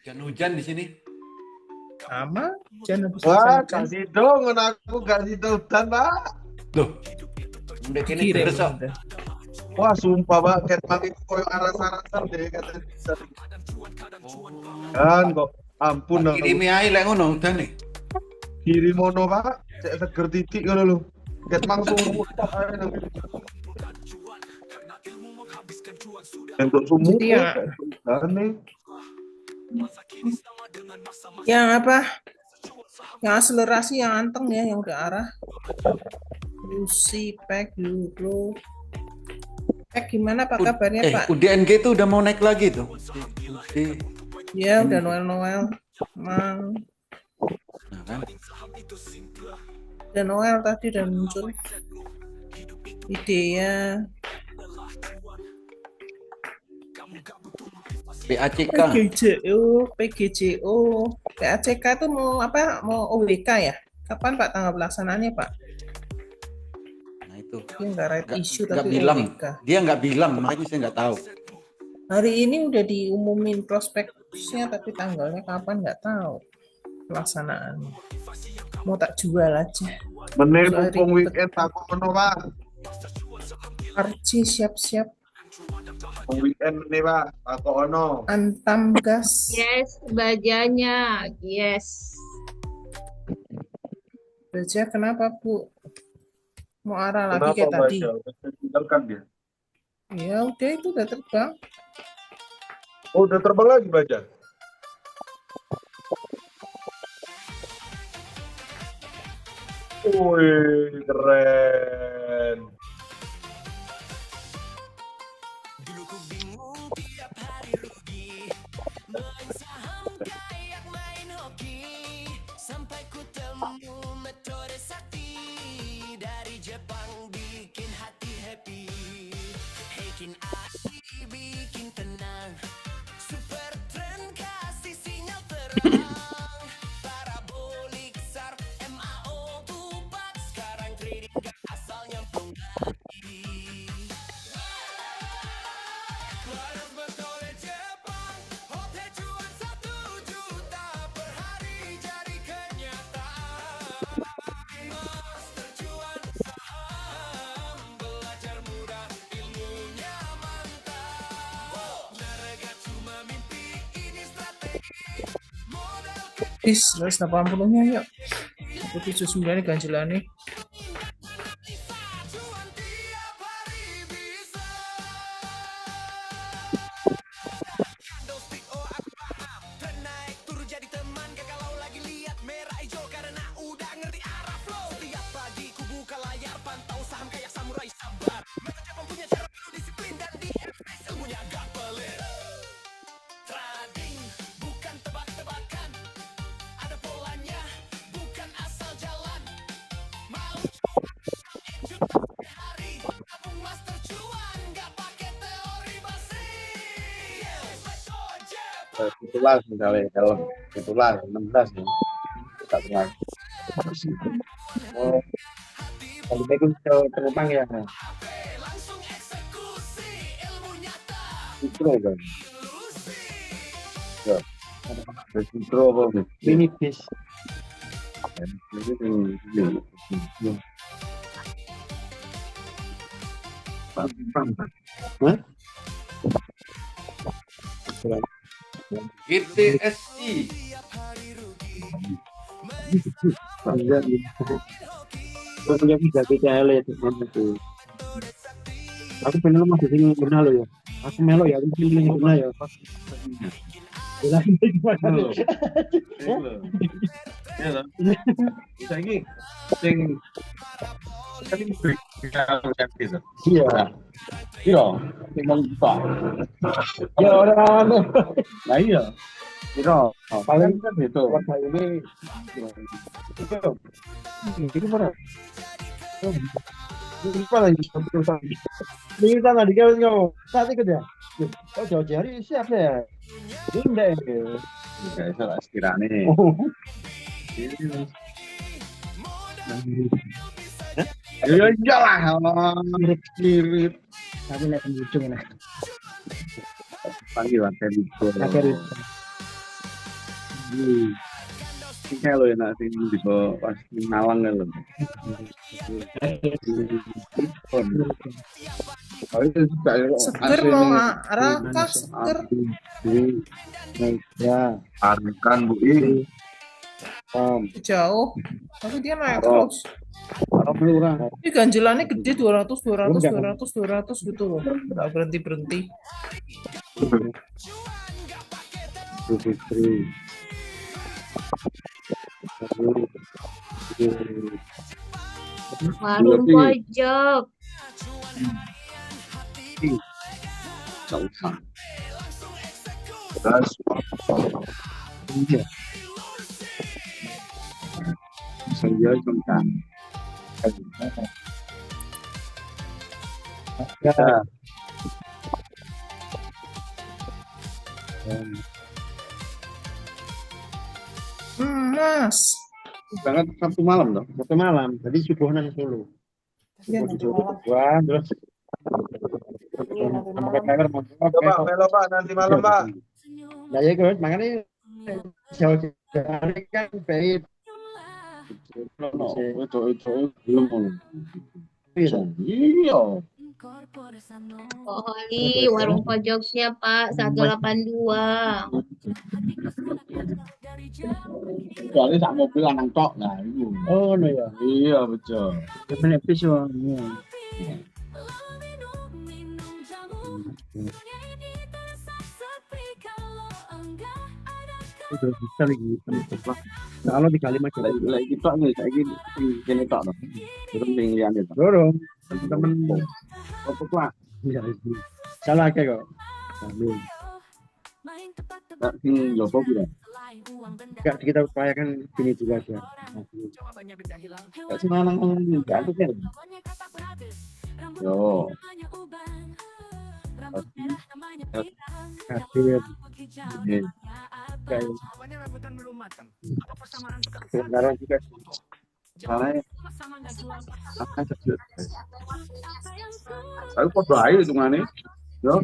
Hujan-hujan di sini. Sama. Jangan habis Wah, hujan. kasih dong, aku kasih hutan, Pak. Loh. Udah kini Kirim terus kok. udah. Wah, sumpah, Pak, ket mang itu koyo aras-arasan deh kata bisa. Kan kok ampun aku. Kirimi ae lek ngono udan nih. Kirim mono, Pak. Cek seger titik ngono lho. Ket mang sumur tok ae nang. Untuk sumur. Jadi ya- nih. Yang apa? Yang akselerasi yang anteng ya, yang udah arah. Lucy, Pack, Euro. Pack gimana Pak kabarnya Pak? UDNG itu udah mau naik lagi tuh. Ya udah Noel. Mang. Nah, kan? Udah Noel tadi udah muncul. Idea. PACK. PGJO. PACK itu mau apa? Mau OWK ya? Kapan Pak tanggal pelaksanaannya Pak? Nah itu. Dia nggak right issue Nggak tapi bilang. OWK. Dia nggak bilang, makanya saya nggak tahu. Hari ini udah diumumin prospektusnya tapi tanggalnya kapan nggak tahu pelaksanaan. Mau tak jual aja. Bener Sorry, mumpung weekend aku ono, Pak. Arci siap-siap. Weekend nih, Pak. Aku ono. Antam gas. Yes, bajanya. Yes. Baja kenapa Bu? Mau arah lagi Kenapa, kayak tadi? Baja? Udah tinggalkan dia. Ya udah itu udah terbang. Oh, udah terbang lagi, Baja? Wih, keren. Dulu ku bingung tiap hari rugi, main saham kayak main hoki, sampai ku temu metode sakti dari Jepang bikin hati happy, bikin hati bikin tenang, super trend kasih sinyal terang, parabolik SAR MAO tupak sekarang trading gak asal nyambung lagi. Panas metode Jepang, hotel cuan 1 juta per hari jadi kenyataan. Bis 180-nya yuk. 179 ganjilannya. Itulah misalnya kalau itulah 16 ya. Tak terlalu. Oh, kalau itu terbang ya. Itu kan. Ya. Itu apa? Ini bis. Hah? GTSI. Gue punya bisa PCL itu. Aku pengen masih sini benar lo ya. Aku melo ya, aku pilih benar ya. Iya. Iya, memang bisa. Ya orang. Nah iya. Iya, paling kan itu. Warga ini. Itu mana? Lupa lagi. Ini sana di kau saat itu ya. Oh jauh hari siapa ya? Ini enggak ya. Enggak salah sekiranya. Ya jalan, mirip. Tapi lihat ujung lah. Panggilan tadi. Ini lo ya nanti di bawah pas Malang kan lo. Seger mau Raka seger. Ya, Arkan Bu I. Jauh. Tapi dia naik terus. orang. Ini ganjilannya gede 200 gitu loh. Nggak berhenti. Warung pojok. Iya. Saya tentang ya. Mas. Banget Sabtu malam dong. Sabtu malam. Tadi subuhan Solo. Iya, Subuhan terus. Pak, melo Pak nanti malam Pak. Nah ya guys, makanya jauh hari kan baik. Itu belum. Iya. Oh, Ali, warung pojoknya Pak 182. Soalnya sak mobil lanang tok nah itu. Oh no ya. Iya betul. Bener visualnya. Itu bisa lagi kalau di kalimat lagi tok nih saya gini tok loh. Belum pilihan itu. Dorong teman-teman apa kelas. Iya. Salah kayak kok. Amin. Jopo bilang. Enggak kita upayakan gini juga aja. Semanang enggak tuh kan. Yo. Hadir. Kayak sekarang juga soalnya akan sejut. Aku podo ayo cuma nih. Yo.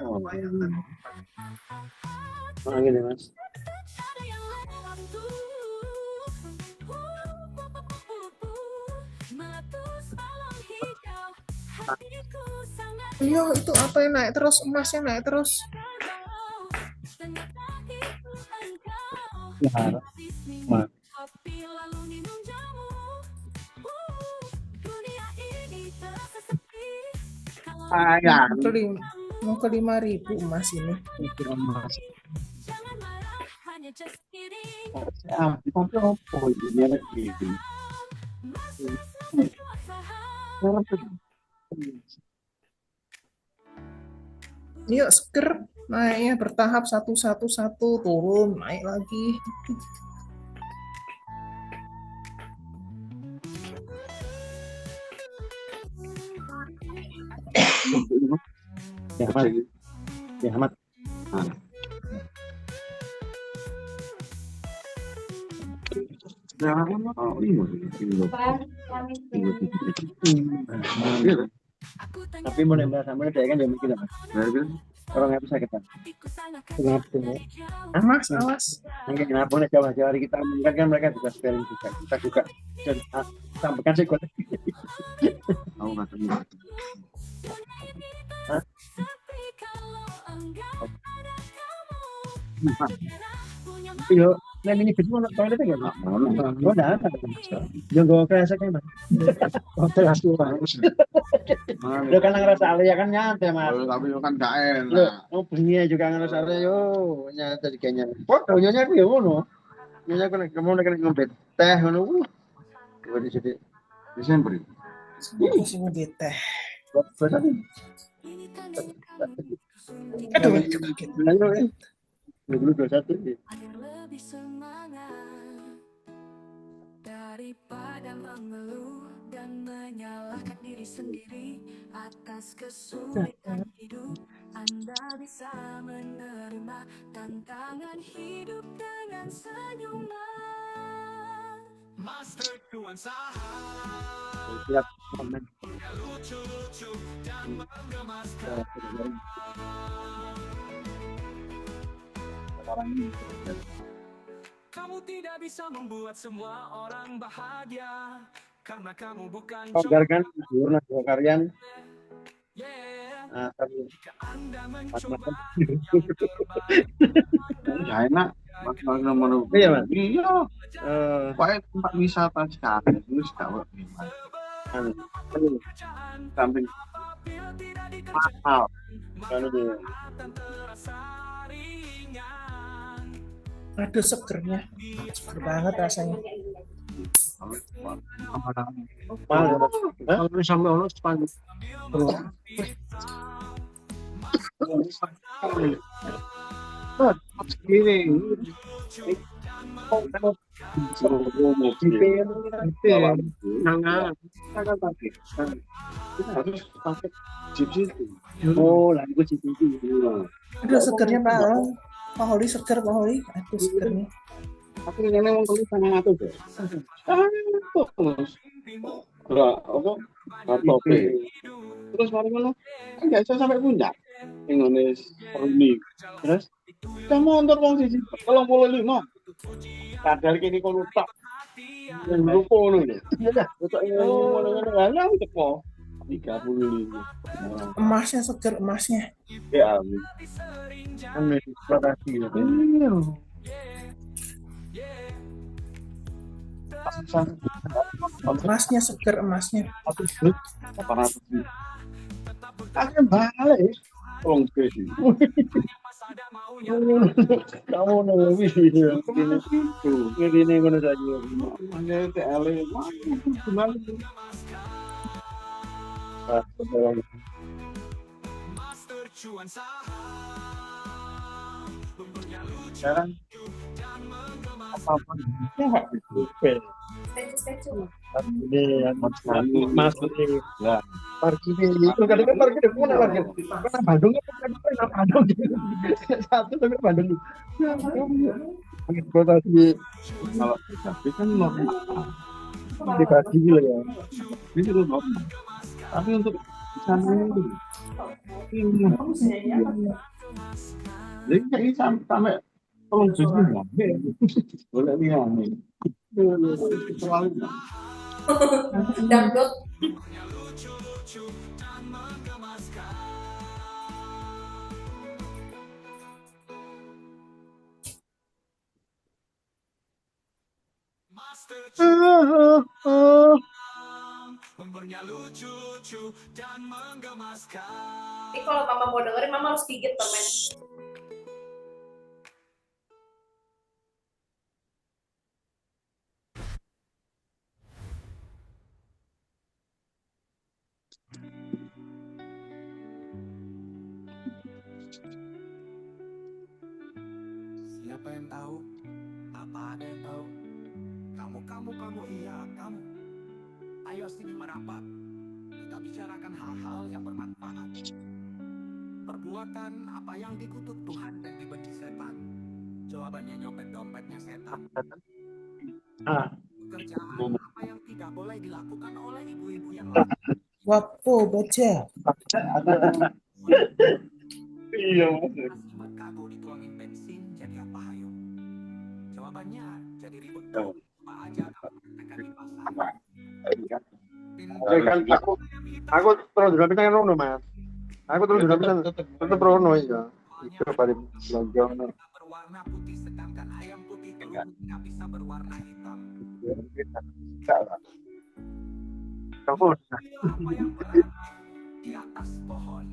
Oh, gini Mas. Iya, itu apa yang naik terus, emasnya naik terus. Ya, Mas. Sayang. Mau ke 5.000 emas ini. Mas. Tapi apa ini lagi? Yuk, seger naiknya bertahap satu turun, naik lagi. Ya, Mas. Ya, Mas. Tapi mau nembak sama dia kan dia mikir apa? Orang nggak bisa kita. Kenapa? Awas. Mungkin kenapa nih Jawa hari kita mungkin kan mereka juga spelling juga. Kita juga dan sampaikan sih kok. Aku nggak tahu. Yo, nah ini video nak toilet enggak? Oh, dah ada. Yang gua kresek kan, Mas. Hotel asli, Mas. Lo kan ngerasa ale ya kan nyantai, Mas. Tapi lo kan gak enak. Lo ngobrolnya juga ngerasa ale yo, nyantai kayaknya. Foto nyonya aku ya ngono. Nyonya aku kemana kan ngombe teh ngono. Gua di situ. Desember. Masih mau di teh. Aduh, itu kaget. Dulu 21 Lebih semangat daripada mengeluh dan menyalahkan diri sendiri atas kesulitan hidup. Anda bisa menerima tantangan hidup dengan senyuman. Master Cuan Saham. Siap. Lucu-lucu dan menggemaskan. Kamu tidak bisa membuat semua orang bahagia karena kamu bukan Kogar kan, jurnal kalian. Ya enak. Nomor iya, Mas. Iya. Pokoknya tempat wisata sekali. Terus kalau gimana? Samping mahal. Kalau dia Aduh, segernya. Seger banget rasanya. Kalau sampai Allah sepanjang. Gini. Harus pakai chips itu. Oh, lagi gue chips itu. Aduh, segernya Pak Holi seger, Pak Holi. Aduh, segernya. Aku ini mau tulis sama aku deh. Terus. Apa? Topi. Terus mari ngono. Enggak bisa sampai puncak. Indonesia Rumi. Terus kamu motor wong siji 35. Padahal kene kono tak. Yang lupa ngono ya. Iya, kok ngono-ngono ana teko 35. Emasnya seger, emasnya. Ya amin. Amin. Terima kasih. Emasnya seger, emasnya. Akan balik. Tolong sih. Kamu nabi ini ngono saja. Ada tele. Gimana? Sekarang apa-apa ini yang mas ini ya parkir itu kadang parkir di mana parkir karena Bandung kan Bandung satu tapi Bandung kota di Kalau tapi kan normal. dikasih gitu ya Ini normal. Tapi untuk sana ini jadi kayak sampai tolong jadi boleh lihat nih. Terlalu. Umurnya lucu-lucu dan menggemaskan. Ini kalau Mama mau dengerin, Mama harus gigit permen. Siapa yang tahu? Apa ada yang tahu? Kamu, iya kamu. Ayo sini merapat. Kita bicarakan hal-hal yang bermanfaat. Perbuatan apa yang dikutuk Tuhan dan dibenci setan? Jawabannya nyopet dompetnya setan. Pekerjaan apa yang tidak boleh dilakukan oleh ibu-ibu yang lain? Wapo baca. Iya. Buat kagok dituangin bensin jadi apa hayo? Jawabannya jadi ribut dong. Apa aja kamu tekan di pasar. Kan aku terus juga bisa ngono, Mas. Aku terus juga bisa tetep rono ya. Itu balik belanja. Berwarna putih sedangkan ayam putih telur nggak bisa berwarna hitam. Kamu Apa yang berada di atas pohon?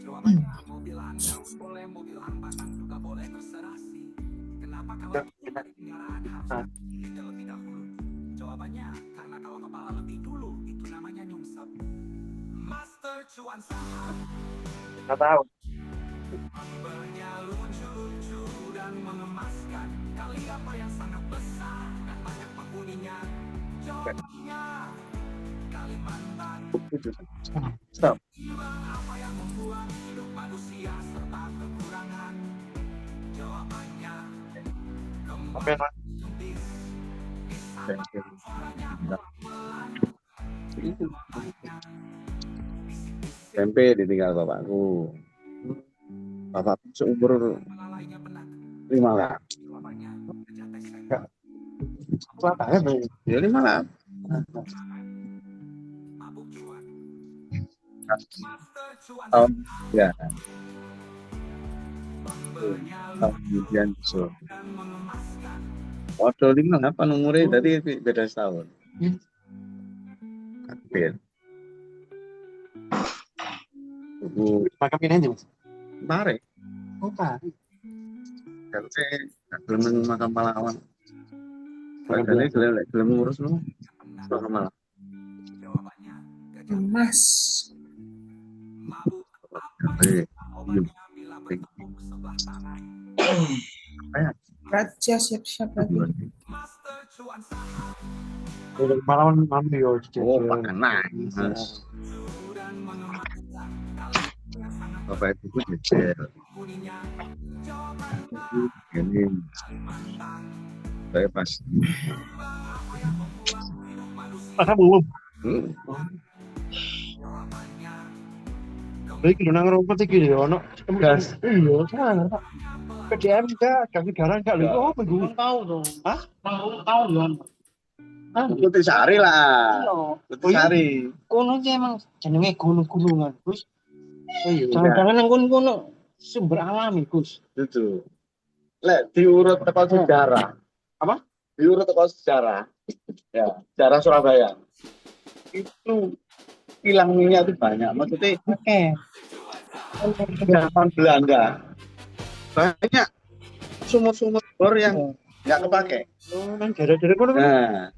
Jawabannya mobil Anda boleh, mobil hambatan juga boleh, terserah sih. Kenapa kalau kendaraan harus terlebih dahulu? Jawabannya karena kalau kepala lebih dulu itu namanya nyungsep. Master cuan saham. nggak tahu. Gambarnya lucu-lucu dan mengemaskan. Kali apa yang sangat besar dan banyak penghuninya? Jawabannya Kalimantan. Stop. Apa yang membuat hidup manusia serba kekurangan? Jawabannya Apa yang tempe ditinggal bapakku. Bapakku seumur 5 lah. Ya 5 lah. Tahun ya. Tahun kemudian so. Waduh 5 apa umurnya tadi beda setahun. Hampir. Makam ini aja mas. Tarik. Oh tarik. Kalau saya belum makam pahlawan. Padahal belum ngurus lu. Makam pahlawan. Mas. Raja siap-siap lagi. Pahlawan ambil. Oh pakai nangis. Bapak itu jejer. Ini saya pas. Belum. Iki lho nang rumput iki lho ono gas. Iya, sana Pak. PDM enggak, gas negara enggak lho. Oh, minggu tahu dong. Hah? Tahu lho. Ah, Putih Sari lah. Putih Sari. Kono ki emang jenenge gunung-gunungan, Gus. Oh iya. Jangan-jangan nang kono sumber alami, Gus. Itu. Lek diurut teko sejarah. Apa? Diurut teko sejarah. Ya, sejarah Surabaya. Itu kilang minyak itu banyak. Maksudnya zaman Belanda banyak sumur-sumur bor yang nggak kepake. Oh, nang daerah-daerah kono. Nah,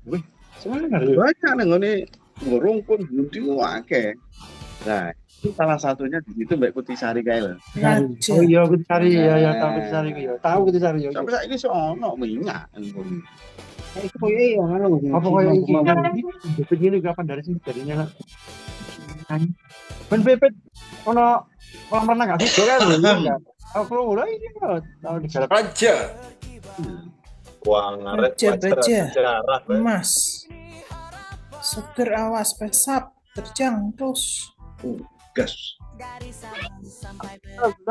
banyak nang ngene ngurungkun bundi akeh. Nah, itu salah satunya di situ Mbak Putih Sari kae lho. Oh iya Putih Sari ya tahu Putih Sari ya. Tahu Putih Sari ya. Sampai saiki iso ono minyak. Itu koyo ya ngono. Apa koyo iki? Begini kapan dari sini jadinya ben pepet ono kolam renang enggak sih kan lho. Aku ora ini tahu di dalam Raja. Wah, ngaret sejarah. Mas. Seger awas pesap terjang terus. Gas.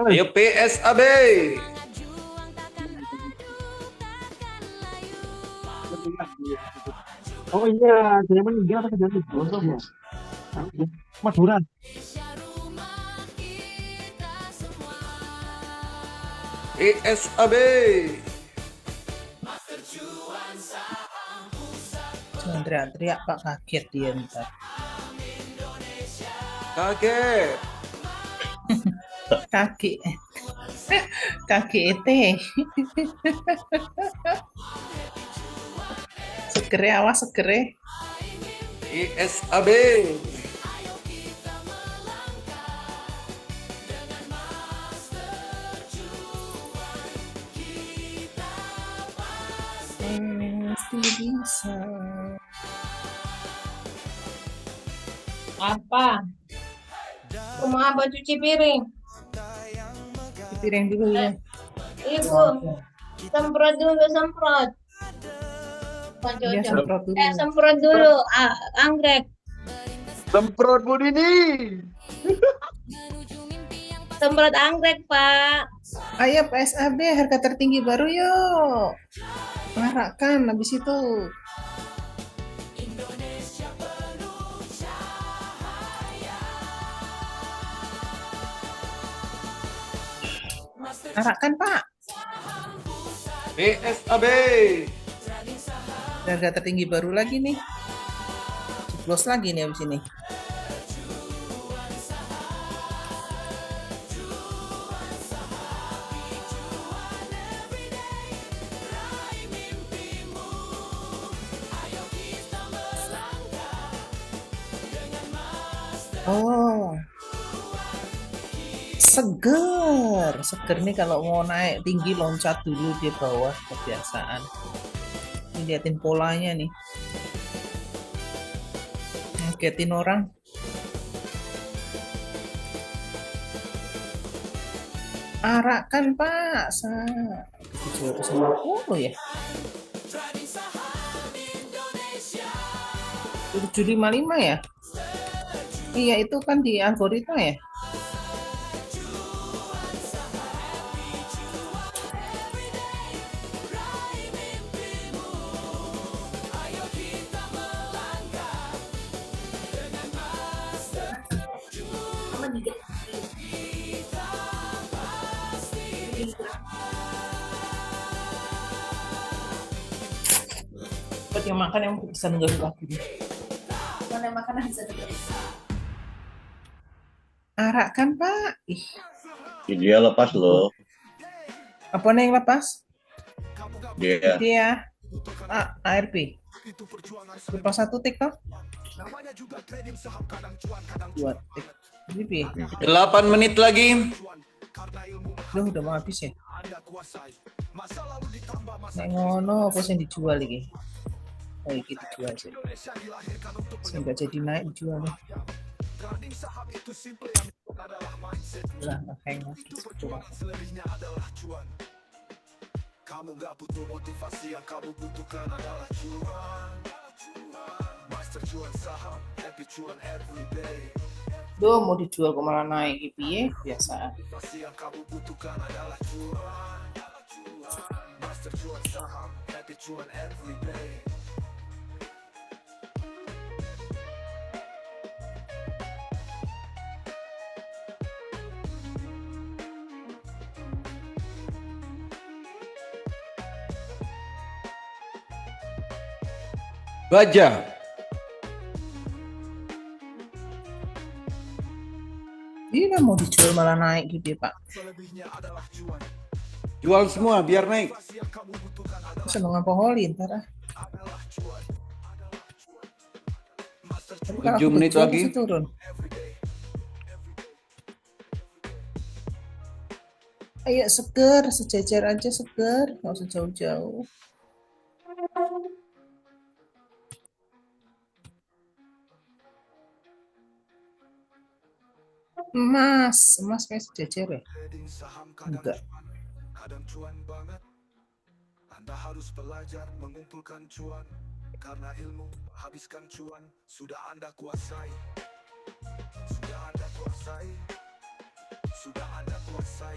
Ayo PSAB. Oh iya, saya meninggal apa kejadian gosok ya? Maduran. PSAB. Jangan teriak-teriak Pak, kaget dia ntar. Kaget. Kaki. Kaki ete. Segere, awas segere. ISAB. Pasti bisa. Apa? Mau apa cuci piring? Cuci piring dulu ya. Ibu, semprot dulu, semprot. Pak Dia Jojo. semprot dulu. Semprot dulu, anggrek. Semprot Bu Dini. Semprot anggrek, Pak. Ayo PSAB harga tertinggi baru yuk. Marakkan habis itu. Marakkan Pak. PSAB. Harga tertinggi baru lagi nih. Close lagi nih habis ini. Oh, seger nih kalau mau naik tinggi loncat dulu di bawah kebiasaan. Ini liatin polanya nih, ngagetin orang. Arakan Pak, 750 ya. 755 ya. Iya itu kan di algoritma ya. Buat yang makan yang bisa nunggu lagi. Mana makanan bisa dulu. Arakan Pak. Ih. Dia lepas loh. Apa nih yang lepas? Dia. ARP. Lepas 1 tik toh? 2 tik. Jadi 8 menit lagi. Loh, udah mau habis ya? Nek ngono apa sing dijual iki? Oh, iki dijual sih. Sing nggak jadi naik dijual nih. Lah, hang Kamu gak butuh motivasi, yang kamu butuhkan adalah cuan. Master cuan saham, happy cuan every day. Duh, mau dijual kok malah naik piye? Biasa. Motivasi yang kamu butuhkan adalah cuan. Master cuan saham, happy cuan every day. Baja. Ini mau dijual malah naik gitu ya Pak. Jual semua biar naik. Seneng apa holi ntar ah. 7 menit lagi. Turun. Ayo seger, sejajar aja seger, nggak usah jauh-jauh. Emas kayak sejajar ya? Enggak. Kadang cuan banget. Anda harus belajar mengumpulkan cuan. Karena ilmu habiskan cuan sudah Anda kuasai. Sudah Anda kuasai. Sudah Anda kuasai.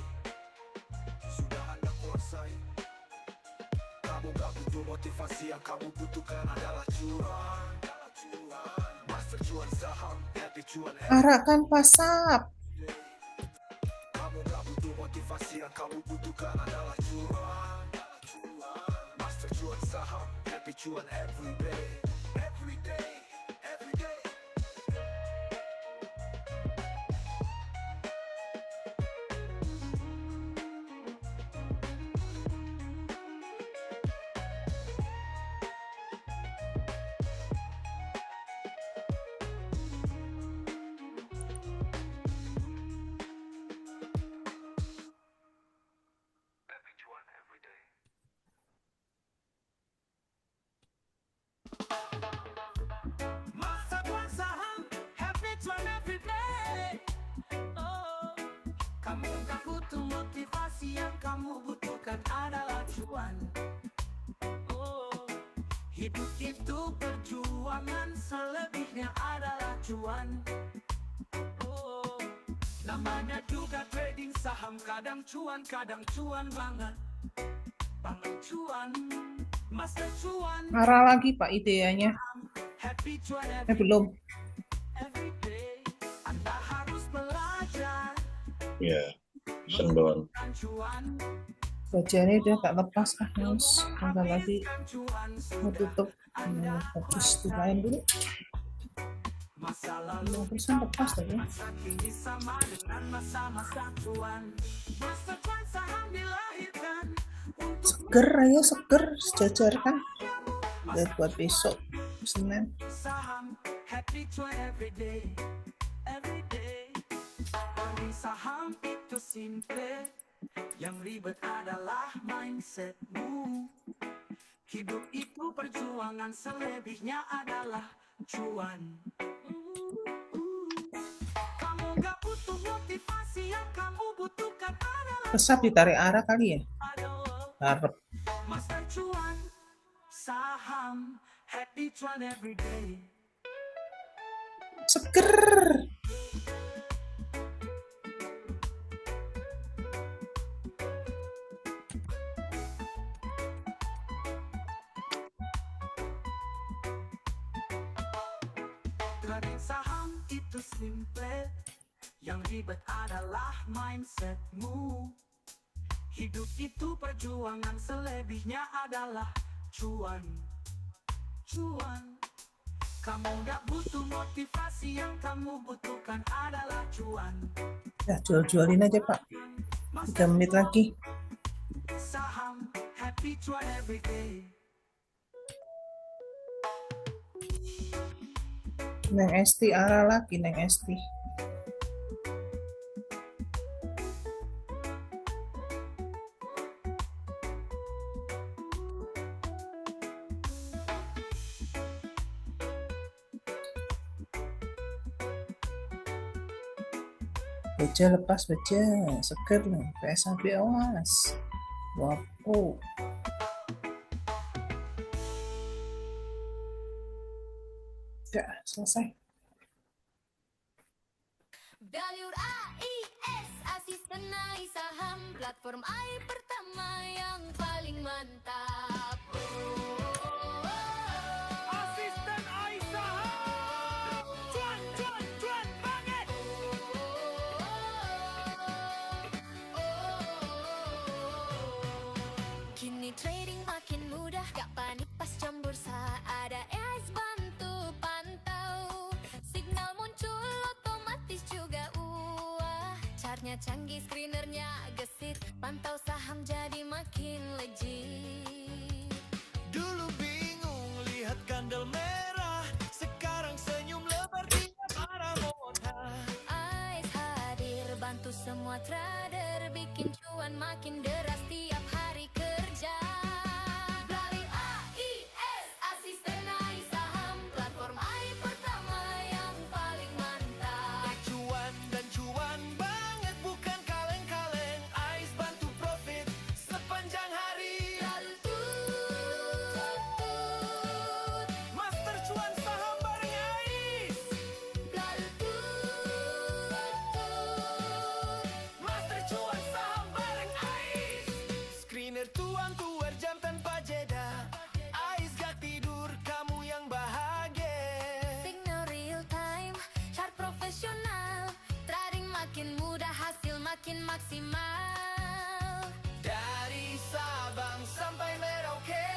Sudah Anda kuasai. Kamu gak butuh motivasi, yang kamu butuhkan adalah cuan. Master cuan saham, happy cuan. Arakan pasap. Kamu gak butuh motivasi, yang kamu butuhkan adalah cuan. Master cuan saham, happy cuan every day. butuh motivasi, yang kamu butuhkan adalah cuan. Oh, hidup itu perjuangan, selebihnya adalah cuan. Oh, namanya juga trading saham, kadang cuan banget. Banget cuan, master cuan. Marah lagi Pak ideanya. Happy cuan Belum. every day. Anda harus belajar Ya, sendoan. cuan. Bajanya udah tak lepas Mas. Bentar lagi mau tutup. Fokus di lain dulu. 5% lepas tadi. Masa kini sama dengan masa-masa cuan. Masa cuan saham dilahirkan untuk Seger, ayo seger, sejajarkan. Buat besok Senin. saham. Happy cuan every day, every day. Trading saham itu simple, yang ribet adalah mindsetmu. Hidup itu perjuangan, selebihnya adalah cuan. Kamu gak butuh motivasi, yang kamu butuhkan adalah Resap ditarik arah kali ya. Harap. master cuan. Saham, happy cuan every day. Seger. Trading saham itu simple, yang ribet adalah mindsetmu. Hidup itu perjuangan, selebihnya adalah cuan. Cuan. Kamu gak butuh motivasi, yang kamu butuhkan adalah cuan. Ya jual-jualin aja Pak. 3 menit lagi. Saham, happy cuan every day. Neng Esti arah lagi Neng Esti. Baja lepas baja, seger nih. PSAB awas. Wapo. Ya, selesai. Value AIS, asisten AI saham, platform AI pertama yang paling mantap. Asisten AI saham, cuan banget. Kini trading makin mudah, gak panik pas jam bursa. Ada AIS bantu pantau, signal muncul otomatis juga chartnya canggih, screenernya gesit, pantau saham jadi makin legit. Dulu bingung lihat kandel merah, sekarang senyum lebar tiap arah modal. AIS hadir bantu semua trader, bikin cuan makin deras tiap hari kerja. Melalui AIS, asisten AI saham, platform AI pertama yang paling mantap. Cuan dan cuan banget, bukan kaleng-kaleng. AIS bantu profit sepanjang hari. Lalu tut, Master cuan saham bareng AIS. lalu Master cuan saham bareng AIS. Screener tuang-tuar jam tanpa jeda. AIS gak tidur, kamu yang bahagia. signal real time, chart profesional, trading makin mudah, hasil makin maksimal. Dari Sabang sampai Merauke,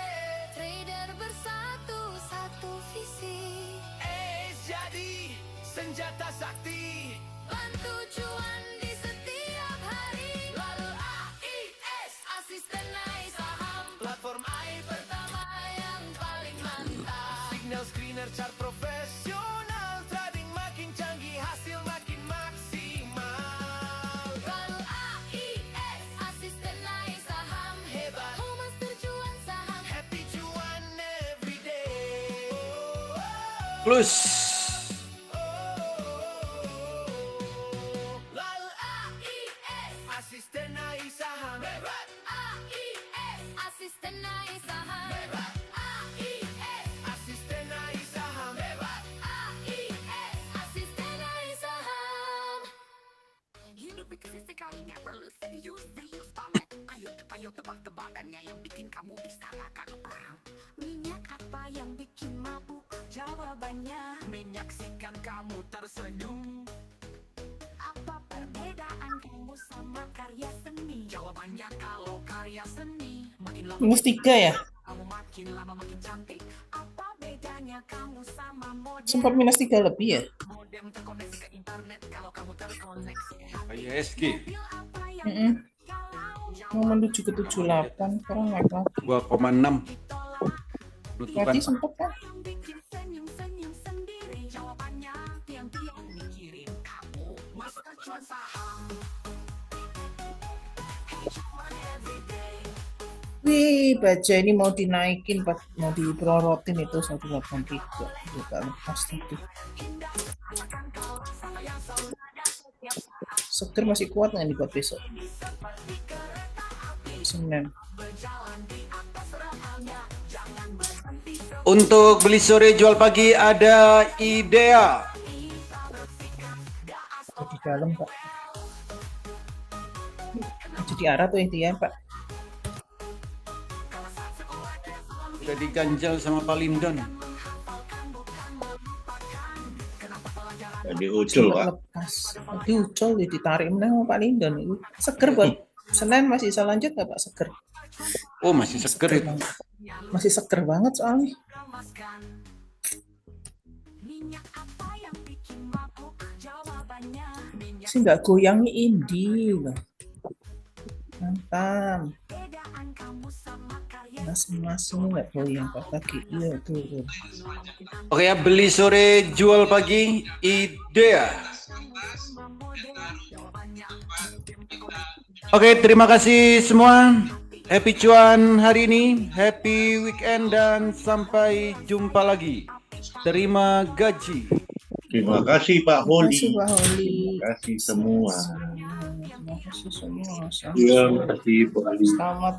Trader bersatu, satu visi, AIS jadi senjata sakti. bantu cuan di setiap hari. Lalu AIS, asisten AI saham, Platform AI pertama yang paling mantap. signal screener chart profesional, trading makin canggih, hasil makin maksimal. Lalu AIS, asisten AI saham, Hebat, oh master cuan saham. happy cuan every day. Plus. Lalu AIS, asisten Hidup dikasih sekali nggak perlu serius. Ayo tebak-tebakannya yang bikin kamu bisa makan orang. Minyak apa yang bikin mabuk? Jawabannya Menyaksikan kamu tersenyum. apa perbedaan kamu sama karya seni? Jawabannya kalau karya seni makin lama Minus 3 ya? kamu makin lama makin cantik. Apa bedanya kamu sama model? Sempat minus 3 lebih ya? Modem terkoneksi ke internet kalau kamu terkoneksi. ISG Mau menuju ke 78, sekarang naik lagi. 2,6 penutupan. Berarti sempat kan? Bikin senyum-senyum sendiri. Jawabannya tiang-tiang mikirin kamu. Masa cuan saham. Wih, baja ini mau dinaikin, mau diprorotin itu 183. Juga lepas tadi. Seger masih kuat nggak nih buat besok? Senin. Untuk beli sore jual pagi ada Idea. Di dalam Pak. Jadi arah tuh intinya Pak. Udah diganjal sama Palindon. Jadi ucul, Pak. Lepas. Tadi ucul ditarik menang sama Pak Lindon. Seger buat Senin masih bisa lanjut nggak Pak? Seger. Oh, masih seger itu. Masih seger banget soalnya. Minyak apa yang bikin mabuk? Jawabannya Sih nggak goyangnya indie loh. Mantap. bedaan kamu sama karya Masing-masing nggak goyang Pak lagi. Iya tuh. Oke ya, beli sore jual pagi Idea. Oke, terima kasih semua. Happy cuan hari ini, happy weekend dan sampai jumpa lagi. Terima gaji. Terima kasih Pak Holi. Terima kasih Pak Holi. Terima kasih semua. Terima kasih semua. Iya, makasih Pak Ali. Selamat